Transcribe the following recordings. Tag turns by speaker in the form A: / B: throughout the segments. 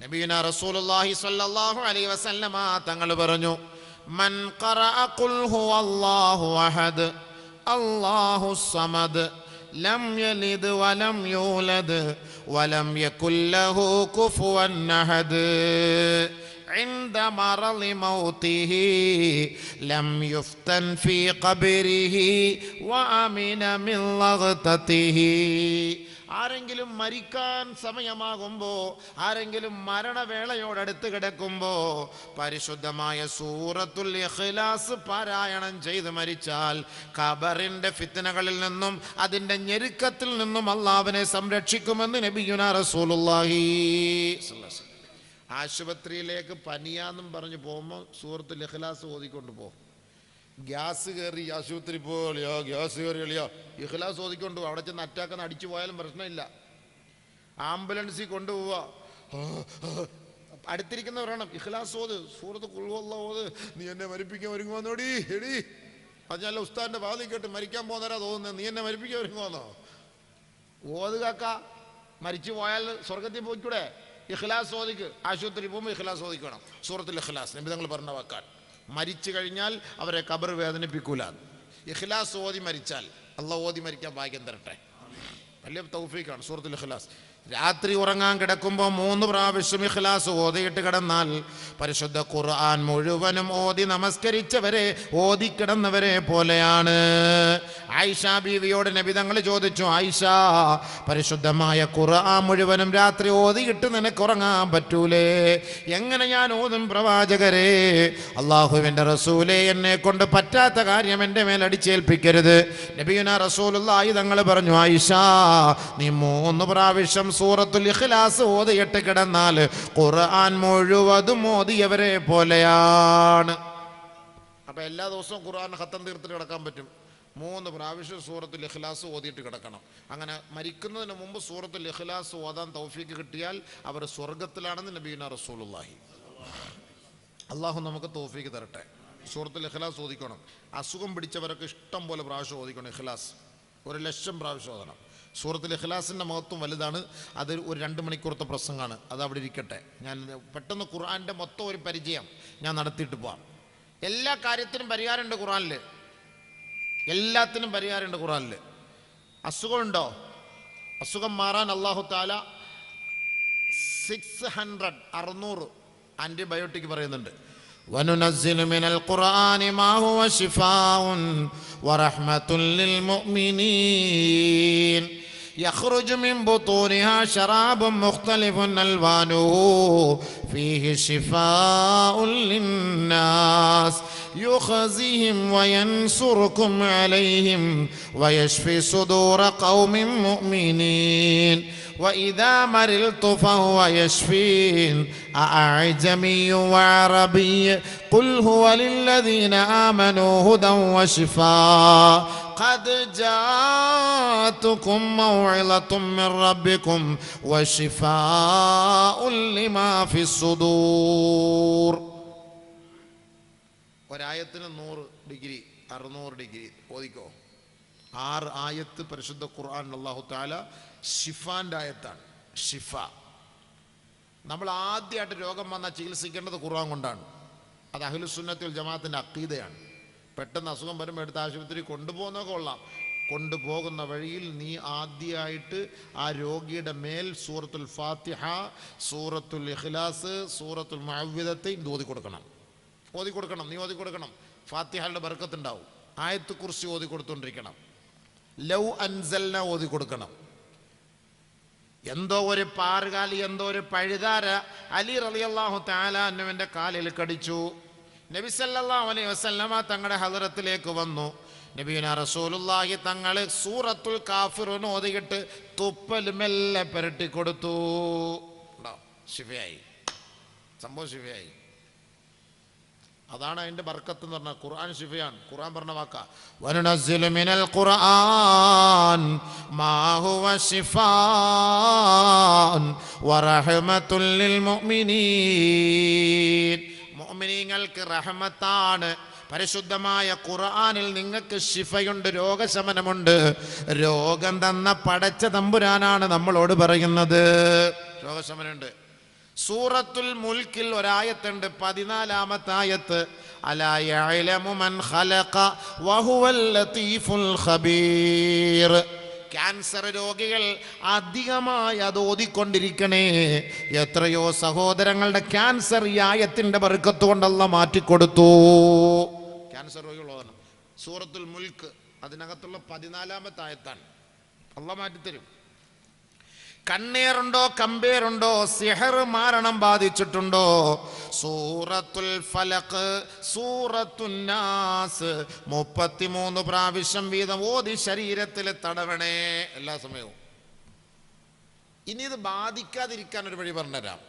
A: നബിയുനാ റസൂലുള്ളാഹി സ്വല്ലല്ലാഹു അലൈഹി വസല്ലമ തങ്ങൾ പറഞ്ഞു, മൻ ഖറഅ ഖുൽ ഹുവല്ലാഹു അഹദ് അല്ലാഹുസ് സമദ് ലം യലിദ് വലം യൂലദ് വലം യകുൽ ലഹു കുഫുവൻ അഹദ് عند مرض موته لم يفتن في قبره وأمن من لغطته. ആരെങ്കിലും മരിക്കാൻ സമയമാകുമ്പോൾ, ആരെങ്കിലും മരണവേളയോടടുത്ത് കിടക്കുമ്പോൾ പരിശുദ്ധമായ സൂറത്തുൽ ഇഖ്ലാസ് പാരായണം ചെയ്ത് മരിച്ചാൽ ഖബറിന്റെ ഫിത്നകളിൽ നിന്നും അതിൻ്റെ ഞെരുക്കത്തിൽ നിന്നും അല്ലാഹുവിനെ സംരക്ഷിക്കുമെന്ന് നബിയുനാ റസൂലുള്ളാഹി സ്വല്ലല്ലാഹു അലൈഹി വസല്ലം. ആശുപത്രിയിലേക്ക് പനിയാന്നും പറഞ്ഞു പോകുമ്പോൾ സൂറത്തുൽ ഇഖ്ലാസ് ഓതിക്കൊണ്ട് പോകും. ഗ്യാസ് കയറി ആശുപത്രി പോലെയോ, ഗ്യാസ് കയറിയോ, ഇഖ്ലാസ് ഓതിക്കൊണ്ട് പോകും. അവിടെ ചെന്ന് അറ്റാക്കെന്ന് അടിച്ചു പോയാലും പ്രശ്നമില്ല. ആംബുലൻസിൽ കൊണ്ടുപോവുക, അടുത്തിരിക്കുന്നവരാണ് ഇഖ്ലാസ് ഓത്, സൂറത്ത് ഖുൽ ഹുവല്ലാഹു ഓത്, നീ എന്നെ മരിപ്പിക്കാൻ ഒരുങ്ങുവന്നോടി എടി. അത് ഞാൻ ഉസ്താദിന്റെ വാതിൽ കേട്ട് മരിക്കാൻ പോകുന്നവരാ തോന്നുന്നത്, നീ എന്നെ മരിപ്പിക്കാൻ ഒരുങ്ങുവന്നോ? ഓതുകാക്ക മരിച്ചു പോയാൽ സ്വർഗത്തിൽ പോയിക്കൂടെ? ഇഖ്ലാസ് ഓതിക്ക്. ആശുപത്രി പോകുമ്പോൾ ഇഖ്ലാസ് ഓതിക്കണം. സൂറത്തുൽ ഇഖ്ലാസ് നബി തങ്ങൾ പറഞ്ഞ വാക്കാൻ. മരിച്ചു കഴിഞ്ഞാൽ അവരെ ഖബർ വേദനിപ്പിക്കൂല. ഇഖ്ലാസ് ഓതി മരിച്ചാൽ അള്ളാഹ് ഓതി മരിക്കാൻ ഭാഗ്യം തരട്ടെ. വലിയ തൗഫീഖാണ് സൂറത്തുൽ ഇഖ്ലാസ്. രാത്രി ഉറങ്ങാൻ കിടക്കുമ്പോൾ 3 പ്രാവശ്യം ഇഖ്ലാസ് ഓതിയിട്ട് കിടന്നാൽ പരിശുദ്ധ ഖുർആൻ മുഴുവനും ഓതി നമസ്കരിച്ചവരെ, ഓതിക്കിടന്നവരെ പോലെയാണ്. ആയിഷ ബീവിയോട് നബി തങ്ങൾ ചോദിച്ചു, ആയിഷ, പരിശുദ്ധമായ ഖുർആൻ മുഴുവനും രാത്രി ഓതിയിട്ട് നിനക്ക് ഉറങ്ങാൻ പറ്റൂലേ? എങ്ങനെ ഞാൻ ഓതും പ്രവാചകരെ? അള്ളാഹുവിൻ്റെ റസൂലേ, എന്നെ കൊണ്ട് പറ്റാത്ത കാര്യം എൻ്റെ മേൽ അടിച്ചേൽപ്പിക്കരുത്. നബിയുനാ റസൂലുള്ളാഹി തങ്ങൾ പറഞ്ഞു, ആയിഷ, നീ 3 പ്രാവശ്യം സൂറത്തുൽ ഇഖ്ലാസ് ഓതിയിട്ട് കിടന്നാൽ ഖുർആൻ മുഴുവതും ഓതിയവരെ പോലെയാണ്. അപ്പൊ എല്ലാ ദിവസവും ഖുർആൻ ഖത്തം തീർത്തിട്ട് കിടക്കാൻ പറ്റും. 3 പ്രാവശ്യം സൂറത്തുൽ ഇഖ്ലാസ് ഓതിയിട്ട് കിടക്കണം. അങ്ങനെ മരിക്കുന്നതിന് മുമ്പ് സൂറത്തുൽ ഇഖ്ലാസ് ഓതാൻ തൗഫീക്ക് കിട്ടിയാൽ അവർ സ്വർഗത്തിലാണെന്ന് നബിയുനാ റസൂലുള്ളാഹി. അള്ളാഹു നമുക്ക് തൗഫീക്ക് തരട്ടെ. സൂറത്തുൽ ഇഖ്ലാസ് ഓതിക്കണം. അസുഖം പിടിച്ചവരൊക്കെ ഇഷ്ടം പോലെ പ്രാവശ്യം ഓതിക്കണം. ഇഖ്ലാസ് 1,00,000 പ്രാവശ്യം ഓതണം. സൂറത്തുൽ ഇഖ്ലാസിൻ്റെ മഹത്വം വലുതാണ്. അത് ഒരു 2 മണിക്കൂറത്തെ പ്രസംഗമാണ്. അത് അവിടെ ഇരിക്കട്ടെ. ഞാൻ പെട്ടെന്ന് ഖുർആൻ്റെ മൊത്തം ഒരു പരിചയം ഞാൻ നടത്തിയിട്ട് പോവാം. എല്ലാ കാര്യത്തിനും പരിഹാരമുണ്ട് ഖുർആനിൽ. എല്ലാത്തിനും പരിഹാരമുണ്ട് ഖുർആനിൽ. അസുഖമുണ്ടോ? അസുഖം മാറാൻ അല്ലാഹു തആല 600 ആൻറ്റിബയോട്ടിക് പറയുന്നുണ്ട്. وَنُنَزِّلُ مِنَ الْقُرْآنِ مَا هُوَ شِفَاءٌ وَرَحْمَةٌ لِلْمُؤْمِنِينَ يخرج من بطونها شراب مختلف ألوانه فيه شفاء للناس يخزيهم وينصركم عليهم ويشفي صدور قوم مؤمنين وإذا مرضت فهو يشفين أعجمي وعربي قل هو للذين آمنوا هدى وشفاء قد جاءتكم موعظة من ربكم وشفاء لما في الصدور. ഒരായത്തിന് 100 ഡിഗ്രി 600 ഡിഗ്രി ഓതിക്കോ. 6 ആയത്ത് പരിശുദ്ധ ഖുർആൻ അല്ലാഹു തആല ഷിഫാന്റെ ആയത്താണ്. ഷിഫ. നമ്മൾ ആദ്യമായിട്ട് രോഗം വന്നാൽ ചികിത്സിക്കേണ്ടത് ഖുർആൻ കൊണ്ടാണ്. അത് അഹ്ലുസുന്നത്തി വൽ ജമാഅത്തിന്റെ അഖീദയാണ്. പെട്ടെന്ന് അസുഖം വരുമ്പോൾ എടുത്ത് ആശുപത്രി കൊണ്ടുപോകുന്നതൊക്കെ കൊള്ളാം. കൊണ്ടുപോകുന്ന വഴിയിൽ നീ ആദ്യമായിട്ട് ആ രോഗിയുടെ മേൽ സൂറത്തുൽ ഫാത്തിഹ, സൂറത്തുൽ ഇഖ്ലാസ്, സൂറത്തുൽ മുഅവ്വിദത്തൈൻ ഓതിക്കൊടുക്കണം. നീ ഓതിക്കൊടുക്കണം. ഫാത്തിഹയുടെ ബർക്കത്തുണ്ടാവും. ആയത്ത് കുർസി ഓതിക്കൊടുത്തോണ്ടിരിക്കണം. ലൗ അൻസൽന ഓതിക്കൊടുക്കണം. എന്തോ ഒരു പാറുകാലി, എന്തോ ഒരു പഴുതാര അലി റളിയല്ലാഹു തആല അൻഹുവിന്റെ കാലിൽ കടിച്ചു. നബി സല്ലല്ലാഹു അലൈഹി വസല്ലമ തങ്ങളുടെ ഹദറത്തിലേക്ക് വന്നു. നബിയുനാ റസൂലുള്ളാഹി തങ്ങൾ സൂറത്തുൽ കാഫിറൂൻ ഓതിയിട്ട് തുപ്പൽ മെല്ലെ പുരട്ടി കൊടുത്തു. ശിഫയായി. സംഭവം ശിഫയായി. അതാണ് അതിന്റെ ബർക്കത്ത് എന്ന് പറഞ്ഞാൽ. ഖുർആൻ ശിഫയാണ്. ഖുർആൻ പറഞ്ഞ വാക്കാ, വനുനസ്സിലു മിനൽ ഖുർആൻ മാ ഹുവ ശിഫാഉൻ വറഹ്മത്തുൽ ലിൽ മുഅ്മിനീൻ. മുഅ്മിനീങ്ങൾക്ക് റഹ്മത്താണ്. പരിശുദ്ധമായ ഖുർആനിൽ നിങ്ങൾക്ക് ശിഫയുണ്ട്, രോഗശമനമുണ്ട്. രോഗം തന്ന പടച്ച തമ്പുരാനാണ് നമ്മളോട് പറയുന്നത്. രോഗശമനമുണ്ട്. സൂറത്തുൽ മുൽക്കിൽ ഒരായത്തുണ്ട്, 14-ാമത്തെ ആയത്ത്, അലാ യഅലമു മൻ ഖലഖ വഹുവൽ ലതീഫുൽ ഖബീർ. ക്യാൻസർ രോഗികൾ അധികമായി അത് ഓതിക്കൊണ്ടിരിക്കണേ. എത്രയോ സഹോദരങ്ങളുടെ ക്യാൻസർ ഈ ആയത്തിന്റെ ബർക്കത്ത് കൊണ്ട് അല്ലാഹ് മാറ്റിക്കൊടുത്തു. ക്യാൻസർ രോഗികൾ ഓതണം സൂറത്തുൽ മുൽക്ക്, അതിനകത്തുള്ള 14-ാമത്തെ ആയത്താണ്. അല്ലാഹ് മാറ്റിത്തരും. കണ്ണീറുണ്ടോ, കമ്പേറുണ്ടോ, സിഹർ മാരണം ബാധിച്ചിട്ടുണ്ടോ, സൂറത്തുൽ ഫലഖ്, സൂറത്തുൻ നാസ് 33 പ്രാവശ്യം വീതം ഓതി ശരീരത്തിൽ തടവണേ എല്ലാ സമയവും. ഇനി ഇത് ബാധിക്കാതിരിക്കാൻ ഒരു വഴി പറഞ്ഞുതരാം.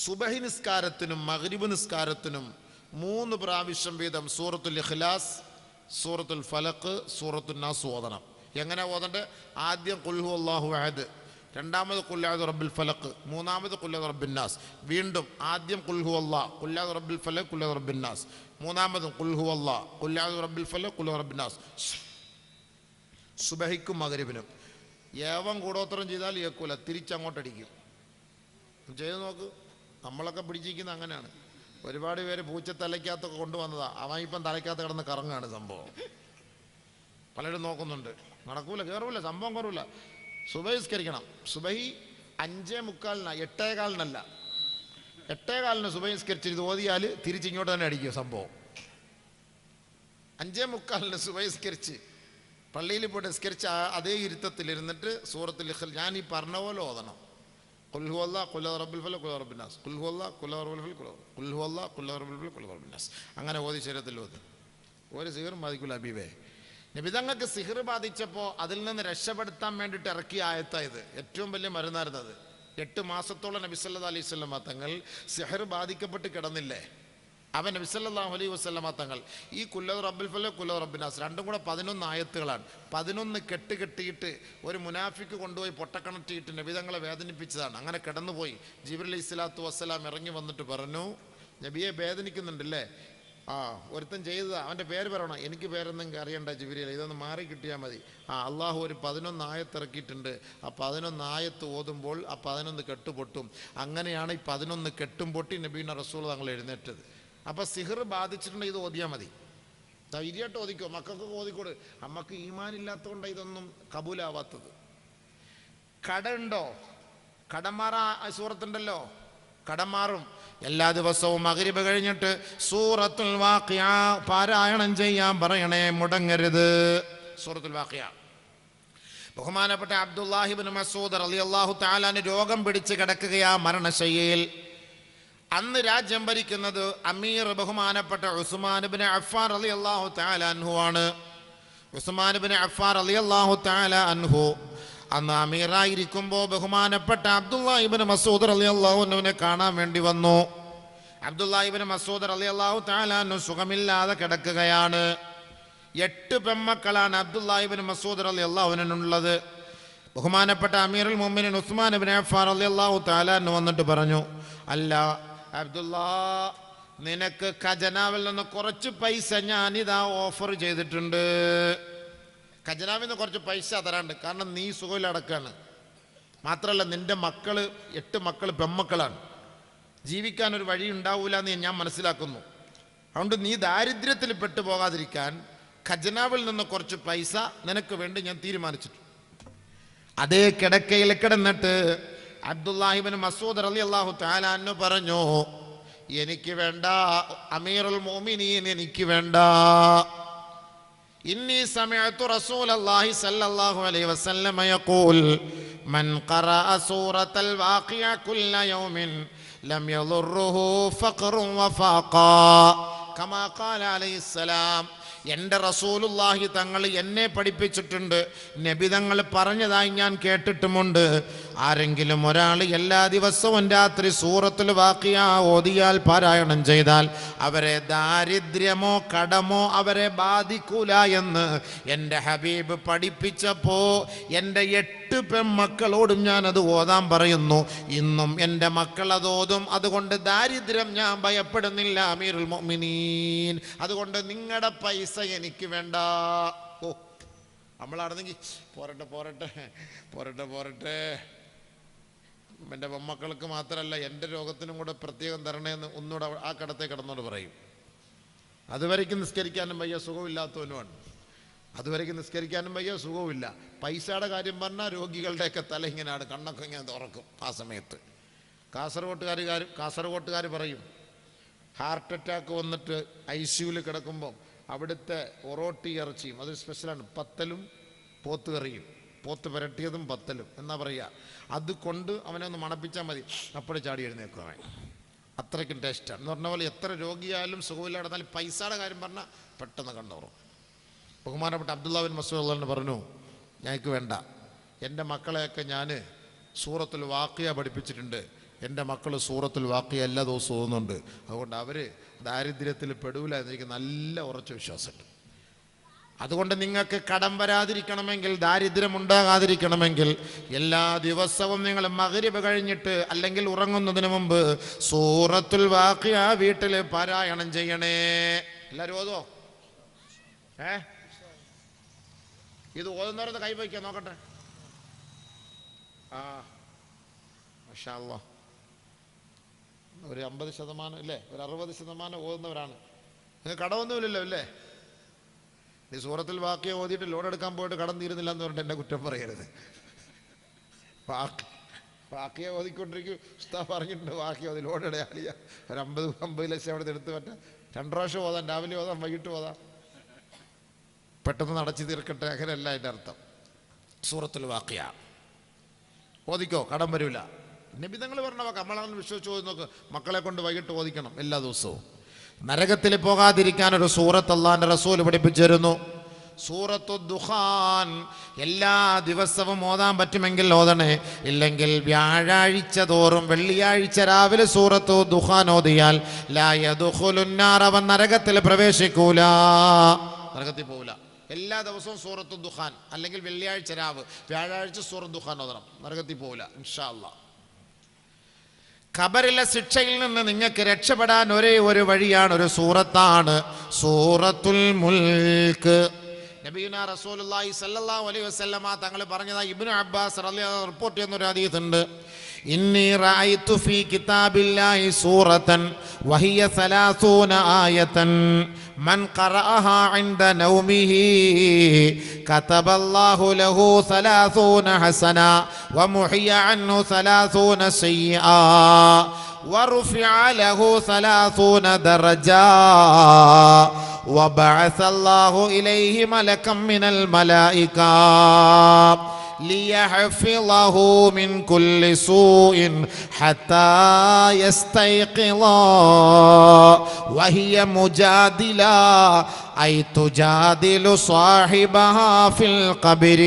A: സുബഹി നിസ്കാരത്തിനും മഗ്രിബ് നിസ്കാരത്തിനും 3 പ്രാവശ്യം വീതം സൂറത്തുൽ ഇഖ്ലാസ്, സൂറത്തുൽ ഫലഖ്, സൂറത്തുൻ നാസ് ഓതണം. എങ്ങനെ ഓതണ്ടേ? ആദ്യം ഖുൽ ഹുവല്ലാഹു അഹദ്, രണ്ടാമത് ഖുൽ അഊദു റബ്ബിൽ ഫലഖ്, മൂന്നാമത് ഖുൽ അഊദു റബ്ബിൻ നാസ്. വീണ്ടും ആദ്യം ഖുൽ ഹുവല്ലാഹ്, ഖുൽ അഊദു റബ്ബിൽ ഫലഖ്, ഖുൽ അഊദു റബ്ബിൻ നാസ്. മൂന്നാമതും ഖുൽ ഹുവല്ലാഹ്, ഖുൽ അഊദു റബ്ബിൽ ഫലഖ്, ഖുൽ അഊദു റബ്ബിൻ നാസ്. സുബഹിക്കും മഗ്രിബിനും ഏവം കൂടോത്രം ചെയ്താൽ ഏക്കൂല, തിരിച്ചങ്ങോട്ടടിക്കും. ചെയ്ത് നോക്ക്. നമ്മളൊക്കെ പിടിച്ചിരിക്കുന്നത് അങ്ങനെയാണ്. ഒരുപാട് പേര് പൂച്ച തലയ്ക്കകത്തൊക്കെ കൊണ്ടുവന്നതാ, അവൻ ഇപ്പം തലയ്ക്കകത്ത് കിടന്ന് കറങ്ങാണ് സംഭവം. പലരും നോക്കുന്നുണ്ട്, നടക്കൂല, കയറൂല, സംഭവം കയറൂല. സുബഹിസ്കരിക്കണം. സുബഹി 5:45, 8:15, 8:15 സുബഹിസ്കരിച്ച് ഇത് ഓതിയാൽ തിരിച്ചിങ്ങോട്ട് തന്നെ അടിക്കും സംഭവം. 5:45 സുബഹിസ്കരിച്ച് പള്ളിയിൽ പോയിട്ട് നിസ്കരിച്ച് അതേ ഇരുത്തത്തിലിരുന്നിട്ട് സൂറത്തുൽ ഇഖ്ലാസ് ഞാൻ ഈ പറഞ്ഞ പോലെ ഓതണം. ഖുൽ ഹുവല്ലാഹ്, ഖുൽ അഊദു റബ്ബിൽ ഫലഖ്, ഖുൽ അഊദു റബ്ബിൻ നാസ്, ഖുൽ ഹുവല്ലാഹ്, ഖുൽ അഊദു റബ്ബിൽ ഫലഖ്, ഖുൽ ഹുവല്ലാഹ്, ഖുൽ അഊദു റബ്ബിൽ ഫലഖ്, ഖുൽ അഊദു റബ്ബിൻ നാസ്. അങ്ങനെ ഓതി ശരീരത്തിൽ ഓതി. ഒരു സിഹറും ബാധിക്കില്ല ഹബീബേ. നബിതങ്ങൾക്ക് സിഹർ ബാധിച്ചപ്പോൾ അതിൽ നിന്ന് രക്ഷപ്പെടുത്താൻ വേണ്ടിയിട്ട് ഇറക്കിയ ആയത്തായത് ഏറ്റവും വലിയ മരുന്നായിരുന്നത്. 8 മാസത്തോളം നബി സല്ലല്ലാഹു അലൈഹി വസല്ലമ തങ്ങൾ സിഹർ ബാധിക്കപ്പെട്ട് കിടന്നില്ലേ. അവൻ നബി സല്ലല്ലാഹു അലൈഹി വസല്ലമ തങ്ങൾ ഈ ഖുൽ അഊദു റബ്ബിൽ ഫലഖ്, ഖുൽ അഊദു റബ്ബിൻ നാസ് രണ്ടും കൂടെ 11 ആയത്തുകളാണ്. 11 കെട്ടിയിട്ട് ഒരു മുനാഫിക്ക് കൊണ്ടുപോയി പൊട്ടക്കണറ്റിയിട്ട് നബിതങ്ങളെ വേദനിപ്പിച്ചതാണ്. അങ്ങനെ കിടന്നുപോയി. ജിബ്രീൽ അലൈഹിസ്സലാത്തു വസ്സലാം ഇറങ്ങി വന്നിട്ട് പറഞ്ഞു, നബിയെ വേദനിക്കുന്നുണ്ടല്ലേ? ഒരുത്തൻ ചെയ്തതാ, അവൻ്റെ പേര് പറയണം. എനിക്ക് പേരൊന്നും അറിയണ്ട ജിബ്രീൽ, ഇതൊന്ന് മാറി കിട്ടിയാൽ മതി. അള്ളാഹു ഒരു 11 ആയത്ത് ഇറക്കിയിട്ടുണ്ട്. ആ 11 ആയത്ത് ഓതുമ്പോൾ ആ 11 കെട്ടുപൊട്ടും. അങ്ങനെയാണ് ഈ 11 കെട്ടും പൊട്ടി നബീന റസൂൽ തങ്ങൾ എഴുന്നേറ്റത്. അപ്പോൾ സിഹർ ബാധിച്ചിട്ടുണ്ടെങ്കിൽ ഇത് ഓതിയാൽ മതി. ധൈര്യമായിട്ട് ഓതിക്കോ, മക്കൾക്കൊക്കെ ഓതിക്കോട്. അമ്മക്ക് ഈമാനില്ലാത്തതുകൊണ്ടാണ് ഇതൊന്നും കബൂലാവാത്തത്. കടമുണ്ടോ? കടമാറാ സൂറത്തുണ്ടല്ലോ, കടം മാറും. എല്ലാ ദിവസവും മഗ്രിബ് കഴിഞ്ഞിട്ട് സൂറത്തുൽ വാഖിയ പാരായണം ചെയ്യാൻ പറയണേ, മുടങ്ങരുത്. സൂറത്തുൽ വാഖിയ. ബഹുമാനപ്പെട്ട അബ്ദുല്ലാഹി ഇബ്നു മസ്ഊദ് റളിയല്ലാഹു തആല അൻഹു രോഗം പിടിച്ച് കിടക്കുകയാ മരണശയ്യയിൽ. അന്ന് രാജ്യം ഭരിക്കുന്നത് അമീർ ബഹുമാനപ്പെട്ട ഉസ്മാൻ ഇബ്നു അഫ്ഫാൻ റളിയല്ലാഹു തആല അൻഹു ആണ്. ഉസ്മാൻ ഇബ്നു അഫ്ഫാൻ റളിയല്ലാഹു തആല അൻഹു അന്ന് അമീറായിരിക്കുമ്പോൾ ബഹുമാനപ്പെട്ട അബ്ദുല്ലാഹി ഇബ്നു മസ്ഊദ് റളിയല്ലാഹു അൻഹുവിനെ കാണാൻ വേണ്ടി വന്നു. അബ്ദുല്ലാഹി ഇബ്നു മസ്ഊദ് റളിയല്ലാഹു തആല അൻഹു സുഖമില്ലാതെ കിടക്കുകയാണ്. 8 പെൺമക്കളാണ് അബ്ദുല്ലാഹി ഇബ്നു മസ്ഊദ് റളിയല്ലാഹു അൻഹുവിനുള്ളത്. ബഹുമാനപ്പെട്ട അമീറുൽ മുഅ്മിനീൻ ഉസ്മാൻ ഇബ്നു അഫ്ഫാൻ റളിയല്ലാഹു തആല അൻഹു വന്നിട്ട് പറഞ്ഞു, അല്ല അബ്ദുല്ലാ, നിനക്ക് ഖജനാവിൽ നിന്ന് കുറച്ച് പൈസ ഞാനിതാ ഓഫർ ചെയ്തിട്ടുണ്ട്. ഖജനാവിൽ നിന്ന് കുറച്ച് പൈസ തരാണ്ട്, കാരണം നീ സുഖമില്ലടക്കാണ്. മാത്രമല്ല നിന്റെ മക്കള് 8 മക്കൾ പെൺമക്കളാണ്, ജീവിക്കാൻ ഒരു വഴി ഉണ്ടാവില്ല എന്ന് ഞാൻ മനസ്സിലാക്കുന്നു. അതുകൊണ്ട് നീ ദാരിദ്ര്യത്തിൽ പെട്ടുപോകാതിരിക്കാൻ ഖജനാവിൽ നിന്ന് കുറച്ച് പൈസ നിനക്ക് വേണ്ടി ഞാൻ തീരുമാനിച്ചിട്ടുണ്ട്. അതേ കിടക്കയിൽ കിടന്നിട്ട് അബ്ദുല്ലാഹി ഇബ്നു മസ്ഊദ് റളിയല്ലാഹു തആല അൻഹു പറഞ്ഞു, എനിക്ക് വേണ്ട അമീറുൽ മുഅ്മിനീൻ, എനിക്ക് വേണ്ട. ഇന്നി സമഅതു റസൂലല്ലാഹി സ്വല്ലല്ലാഹു അലൈഹി വസല്ലം യഖൂൽ മൻ ഖറഅ സൂറത്തൽ വാഖിയ കുല്ല യൗമിൻ ലം യദുർറുഹു ഫഖ്റുൻ വഫാഖാ കമാ ഖാല അലൈഹിസ്സലാം. എൻ്റെ റസൂലുള്ളാഹി തങ്ങൾ എന്നെ പഠിപ്പിച്ചിട്ടുണ്ട്, നബി തങ്ങൾ പറഞ്ഞതായി ഞാൻ കേട്ടിട്ടുമുണ്ട്. ആരെങ്കിലും ഒരാൾ എല്ലാ ദിവസവും രാത്രി സൂറത്തുൽ വാഖിയ ഓതിയാൽ പാരായണം ചെയ്താൽ അവരെ ദാരിദ്ര്യമോ കടമോ അവരെ ബാധിക്കൂല എന്ന് എൻ്റെ ഹബീബ് പഠിപ്പിച്ചപ്പോൾ എൻ്റെ 8 പെൺമക്കളോടും ഞാനത് ഓതാൻ പറയുന്നു. ഇന്നും എൻ്റെ മക്കൾ അത് ഓതും. അതുകൊണ്ട് ദാരിദ്ര്യം ഞാൻ ഭയപ്പെടുന്നില്ല അമീറുൽ മുഅ്മിനീൻ. അതുകൊണ്ട് നിങ്ങളുടെ പൈസ എനിക്ക് വേണ്ട. ഓ, നമ്മളാണെന്നെങ്കിൽ പോരട്ടെ പോരട്ടെ പോരട്ടെ പോരട്ടെ എൻ്റെ മമ്മക്കൾക്ക് മാത്രമല്ല എൻ്റെ രോഗത്തിനും കൂടെ പ്രത്യേകം തരണേന്ന് ഒന്നുകൂടെ ആ കടത്തെ കിടന്നോട് പറയും. അതുവരയ്ക്ക് നിസ്കരിക്കാനും വയ്യ, സുഖമില്ലാത്തവനുമാണ്. അതുവരയ്ക്ക് നിസ്കരിക്കാനും വയ്യ, സുഖവുമില്ല. പൈസയുടെ കാര്യം പറഞ്ഞാൽ രോഗികളുടെയൊക്കെ തല ഇങ്ങനെയാണ്, കണ്ണൊക്കെ ഇങ്ങനെ തുറക്കും ആ സമയത്ത്. കാസർഗോട്ടുകാർ പറയും, ഹാർട്ട് അറ്റാക്ക് വന്നിട്ട് ICUവിൽ കിടക്കുമ്പം അവിടുത്തെ ഒറോട്ടി ഇറച്ചിയും, അത് സ്പെഷ്യലാണ്, പത്തലും പോത്ത് കറിയും, പോത്ത് പുരട്ടിയതും പത്തലും എന്നാ പറയുക. അത് കൊണ്ട് അവനെ ഒന്ന് മണപ്പിച്ചാൽ മതി, അപ്പോഴേ ചാടി എഴുന്നേക്കും അവൻ. അത്രയ്ക്കും ടേസ്റ്റാണ് എന്ന് പറഞ്ഞ പോലെ. എത്ര രോഗിയായാലും സുഖമില്ല കിടന്നാലും പൈസയുടെ കാര്യം പറഞ്ഞാൽ പെട്ടെന്ന് കണ്ടോറും. ബഹുമാനപ്പെട്ട അബ്ദുല്ലാ ബിൻ മസ്ഊദ് പറഞ്ഞു, ഞങ്ങൾക്ക് വേണ്ട, എൻ്റെ മക്കളെയൊക്കെ ഞാൻ സൂറത്തുൽ വാഖിയ പഠിപ്പിച്ചിട്ടുണ്ട്. എൻ്റെ മക്കൾ സൂറത്തുൽ വാഖിയ എല്ലാ ദിവസവും ഓതുന്നുണ്ട്. അതുകൊണ്ട് അവർ ദാരിദ്ര്യത്തിൽ പെടൂല എന്നെനിക്ക് നല്ല ഉറച്ച വിശ്വാസമുണ്ട്. അതുകൊണ്ട് നിങ്ങൾക്ക് കടം വരാതിരിക്കണമെങ്കിൽ, ദാരിദ്ര്യം ഉണ്ടാകാതിരിക്കണമെങ്കിൽ, എല്ലാ ദിവസവും നിങ്ങൾ മഗ്രിബ് കഴിഞ്ഞിട്ട് അല്ലെങ്കിൽ ഉറങ്ങുന്നതിന് മുമ്പ് സൂറത്തുൽ വാഖിയ വീട്ടിൽ പാരായണം ചെയ്യണേ. എല്ലാവരും ഓതോ? ഇത് ഓതുന്നവരത് കൈവയ്ക്കാൻ നോക്കട്ടെ. മാഷാ അല്ലാഹ്, ഒരു 50% ഇല്ലേ, ഒരു 60% ഓതുന്നവരാണ്. നിങ്ങൾ കടമൊന്നുമില്ലല്ലോ അല്ലേ? നീ സൂറത്തുൽ വാഖിയ ഓതിയിട്ട് ലോൺ എടുക്കാൻ പോയിട്ട് കടം തീരുന്നില്ല എന്ന് പറഞ്ഞിട്ട് എന്നെ കുറ്റം പറയരുത്. വാഖിയ ഓതിക്കൊണ്ടിരിക്കും. ഉസ്താദ് പറഞ്ഞിട്ടുണ്ട്, വാഖിയ ഓതി ലോൺ ഇടയാളിയ ഒരു 50 ലക്ഷം അവിടെ എടുത്ത് പറ്റാം. 2 പ്രാവശ്യം ഓതാം, രാവിലെ ഓതാം, വൈകിട്ട് ഓതാം, പെട്ടെന്ന് നടച്ചു തീർക്കട്ടെ. അങ്ങനെയല്ല അതിൻ്റെ അർത്ഥം. സൂറത്തുൽ വാഖിയ ഓതിക്കോ, കടം വരില്ല. നബി തങ്ങൾ പറഞ്ഞ വാക്ക് നമ്മളാണ് വിശ്വസിച്ച് ഓതി നോക്ക്. മക്കളെ കൊണ്ട് വൈകിട്ട് ഓതിക്കണം എല്ലാ ദിവസവും. നരകത്തിൽ പോകാതിരിക്കാൻ ഒരു സൂറത്ത് അല്ലാഹുവിന്റെ റസൂൽ പഠിപ്പിച്ചിരുന്നു, സൂറത്തു ദുഖാൻ. എല്ലാ ദിവസവും ഓതാൻ പറ്റുമെങ്കിൽ ഓതണേ. ഇല്ലെങ്കിൽ വ്യാഴാഴ്ച തോറും വെള്ളിയാഴ്ച രാവിലെ സൂറത്തു ദുഖാൻ ഓതിയാൽ ലാ യദ്ഖുലുന്നാർ, അവൻ നരകത്തിൽ പ്രവേശിക്കൂല, നരകത്തിൽ പോവില്ല. എല്ലാ ദിവസവും സൂറത്തു ദുഖാൻ അല്ലെങ്കിൽ വെള്ളിയാഴ്ച രാവ്, വ്യാഴാഴ്ച സൂറത്തു ദുഖാൻ ഓതണം, നരകത്തിൽ പോവില്ല ഇൻഷാ അല്ലാഹ്. ഖബറിലെ ശിക്ഷയിൽ നിന്ന് നിങ്ങൾക്ക് രക്ഷപ്പെടാൻ ഒരേ ഒരു വഴിയാണ്, ഒരു സൂറത്താണ്, സൂറത്തുൽ മുൽക്ക്. നബിയുനാ റസൂലുള്ളാഹി സ്വല്ലല്ലാഹു അലൈഹി വസല്ലമ തങ്ങൾ പറഞ്ഞതാ ഇബ്നു അബ്ബാസ് റളിയല്ലാഹു അൻഹു റിപ്പോർട്ട് ചെയ്യുന്ന ഒരു ഹദീസ് ഉണ്ട്. ഇന്നി റഅയ്തു ഫീ കിതാബില്ലാഹി സൂറതൻ വഹിയ 30 ആയതൻ മൻ ഖറഅഹാ ഇൻദ നൗമിഹി കതബല്ലാഹു ലഹു 30 ഹസന വമുഹിയ അൻഹു 30 സയ്യിആ വറുഫിഅ ലഹു 30 ദറജാ وبعث الله إليه ملكا من الملائكة ليحفظه من كل سوء حتى يستيقظ وهي مجادلة أي تجادل صاحبها في القبر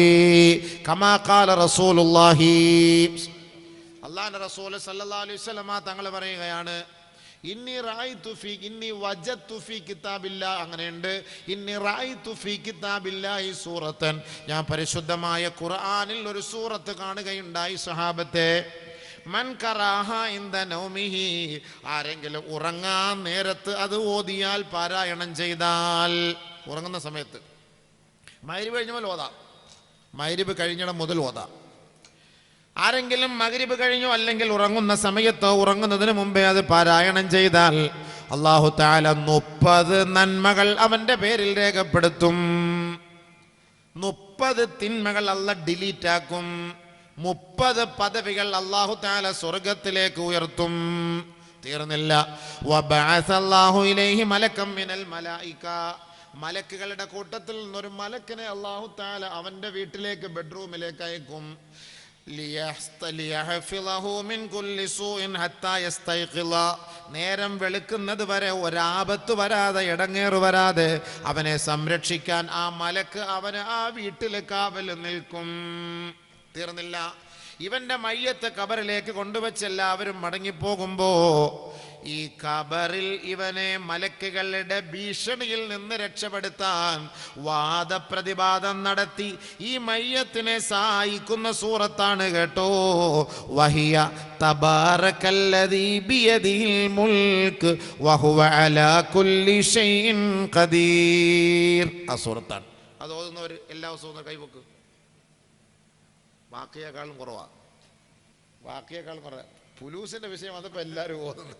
A: كما قال رسول الله. അല്ലാഹുവിന്റെ റസൂൽ സല്ലല്ലാഹു അലൈഹി വസല്ലം തങ്ങൾ പറയുകയാണ്, ഇന്നി റഅയ്തു ഫീ ഇന്നി വജദ്തു ഫീ കിതാബില്ലാ, അങ്ങനെയുണ്ട്. ഇന്നി റഅയ്തു ഫീ കിതാബില്ലാഹി സൂറത്തൻ, ഞാൻ പരിശുദ്ധമായ ഖുർആനിൽ ഒരു സൂറത്ത് കാണുകയുണ്ടായി സഹാബത്തെ. മൻ ഖറഅഹ ഇൻദ നൗമിഹി, ആരെങ്കിലും ഉറങ്ങാൻ നേരത്ത് അത് ഓതിയാൽ, പാരായണം ചെയ്താൽ, ഉറങ്ങുന്ന സമയത്ത്, മഗ്രിബ് കഴിഞ്ഞാൽ ഓതാം, മഗ്രിബ് കഴിഞ്ഞിടം മുതൽ ഓതാം. ആരെങ്കിലും മഗ്രിബ് കഴിഞ്ഞോ അല്ലെങ്കിൽ ഉറങ്ങുന്ന സമയത്തോ ഉറങ്ങുന്നതിന് മുമ്പേ അത് പാരായണം ചെയ്താൽ അല്ലാഹു തആല 30 നന്മകൾ അവന്റെ പേരിൽ രേഖപ്പെടുത്തും. 30 തിന്മകൾ അല്ലാഹ് ഡിലീറ്റ് ആക്കും. 30 പദവികൾ അല്ലാഹു തആല സ്വർഗ്ഗത്തിലേക്ക് ഉയർത്തും. തീർന്നില്ല. വബഅസല്ലാഹു ഇലൈഹി മലകം മിനൽ മലായിക, മലക്കുകളുടെ കൂട്ടത്തിൽ നിന്നൊരു മലക്കിനെ അല്ലാഹു തആല അവന്റെ വീട്ടിലേക്ക്, ബെഡ്റൂമിലേക്ക് അയക്കും. നേരം വെളുക്കുന്നത് വരെ ഒരാപത്ത് വരാതെ, ഇടങ്ങേറ് വരാതെ അവനെ സംരക്ഷിക്കാൻ ആ മലക്ക് അവന് ആ വീട്ടിൽ കാവൽ നിൽക്കും. തീർന്നില്ല. ഇവന്റെ മയ്യത്ത് ഖബറിലേക്ക് കൊണ്ടുവച്ച് എല്ലാവരും മടങ്ങിപ്പോകുമ്പോ ഈ ഖബറിൽ ഇവനെ മലക്കുകളുടെ ഭീഷണിയിൽ നിന്ന് രക്ഷപ്പെടുത്താൻ വാദപ്രതിവാദം നടത്തി ഈ മയ്യത്തിനെ സഹായിക്കുന്ന സൂറത്താണ് കേട്ടോ, വഹിയ തബാറകല്ലദീ ബിയദിഹിൽ മുൽക്ക് വഹുവ അലാ കുല്ലി ഷൈഇൻ ഖദീർ. ആ സൂറത്താണ്. അത് ഓതുന്നവർ എല്ലാ ദിവസവും കൈവക്ക്, വാക്കിയേക്കാളും കുറവാണ്. ബാക്കിയേക്കാൾ പറയാം. ഫുലൂസിന്റെ വിഷയം വന്നപ്പോൾ എല്ലാവരും ഓതുന്നു.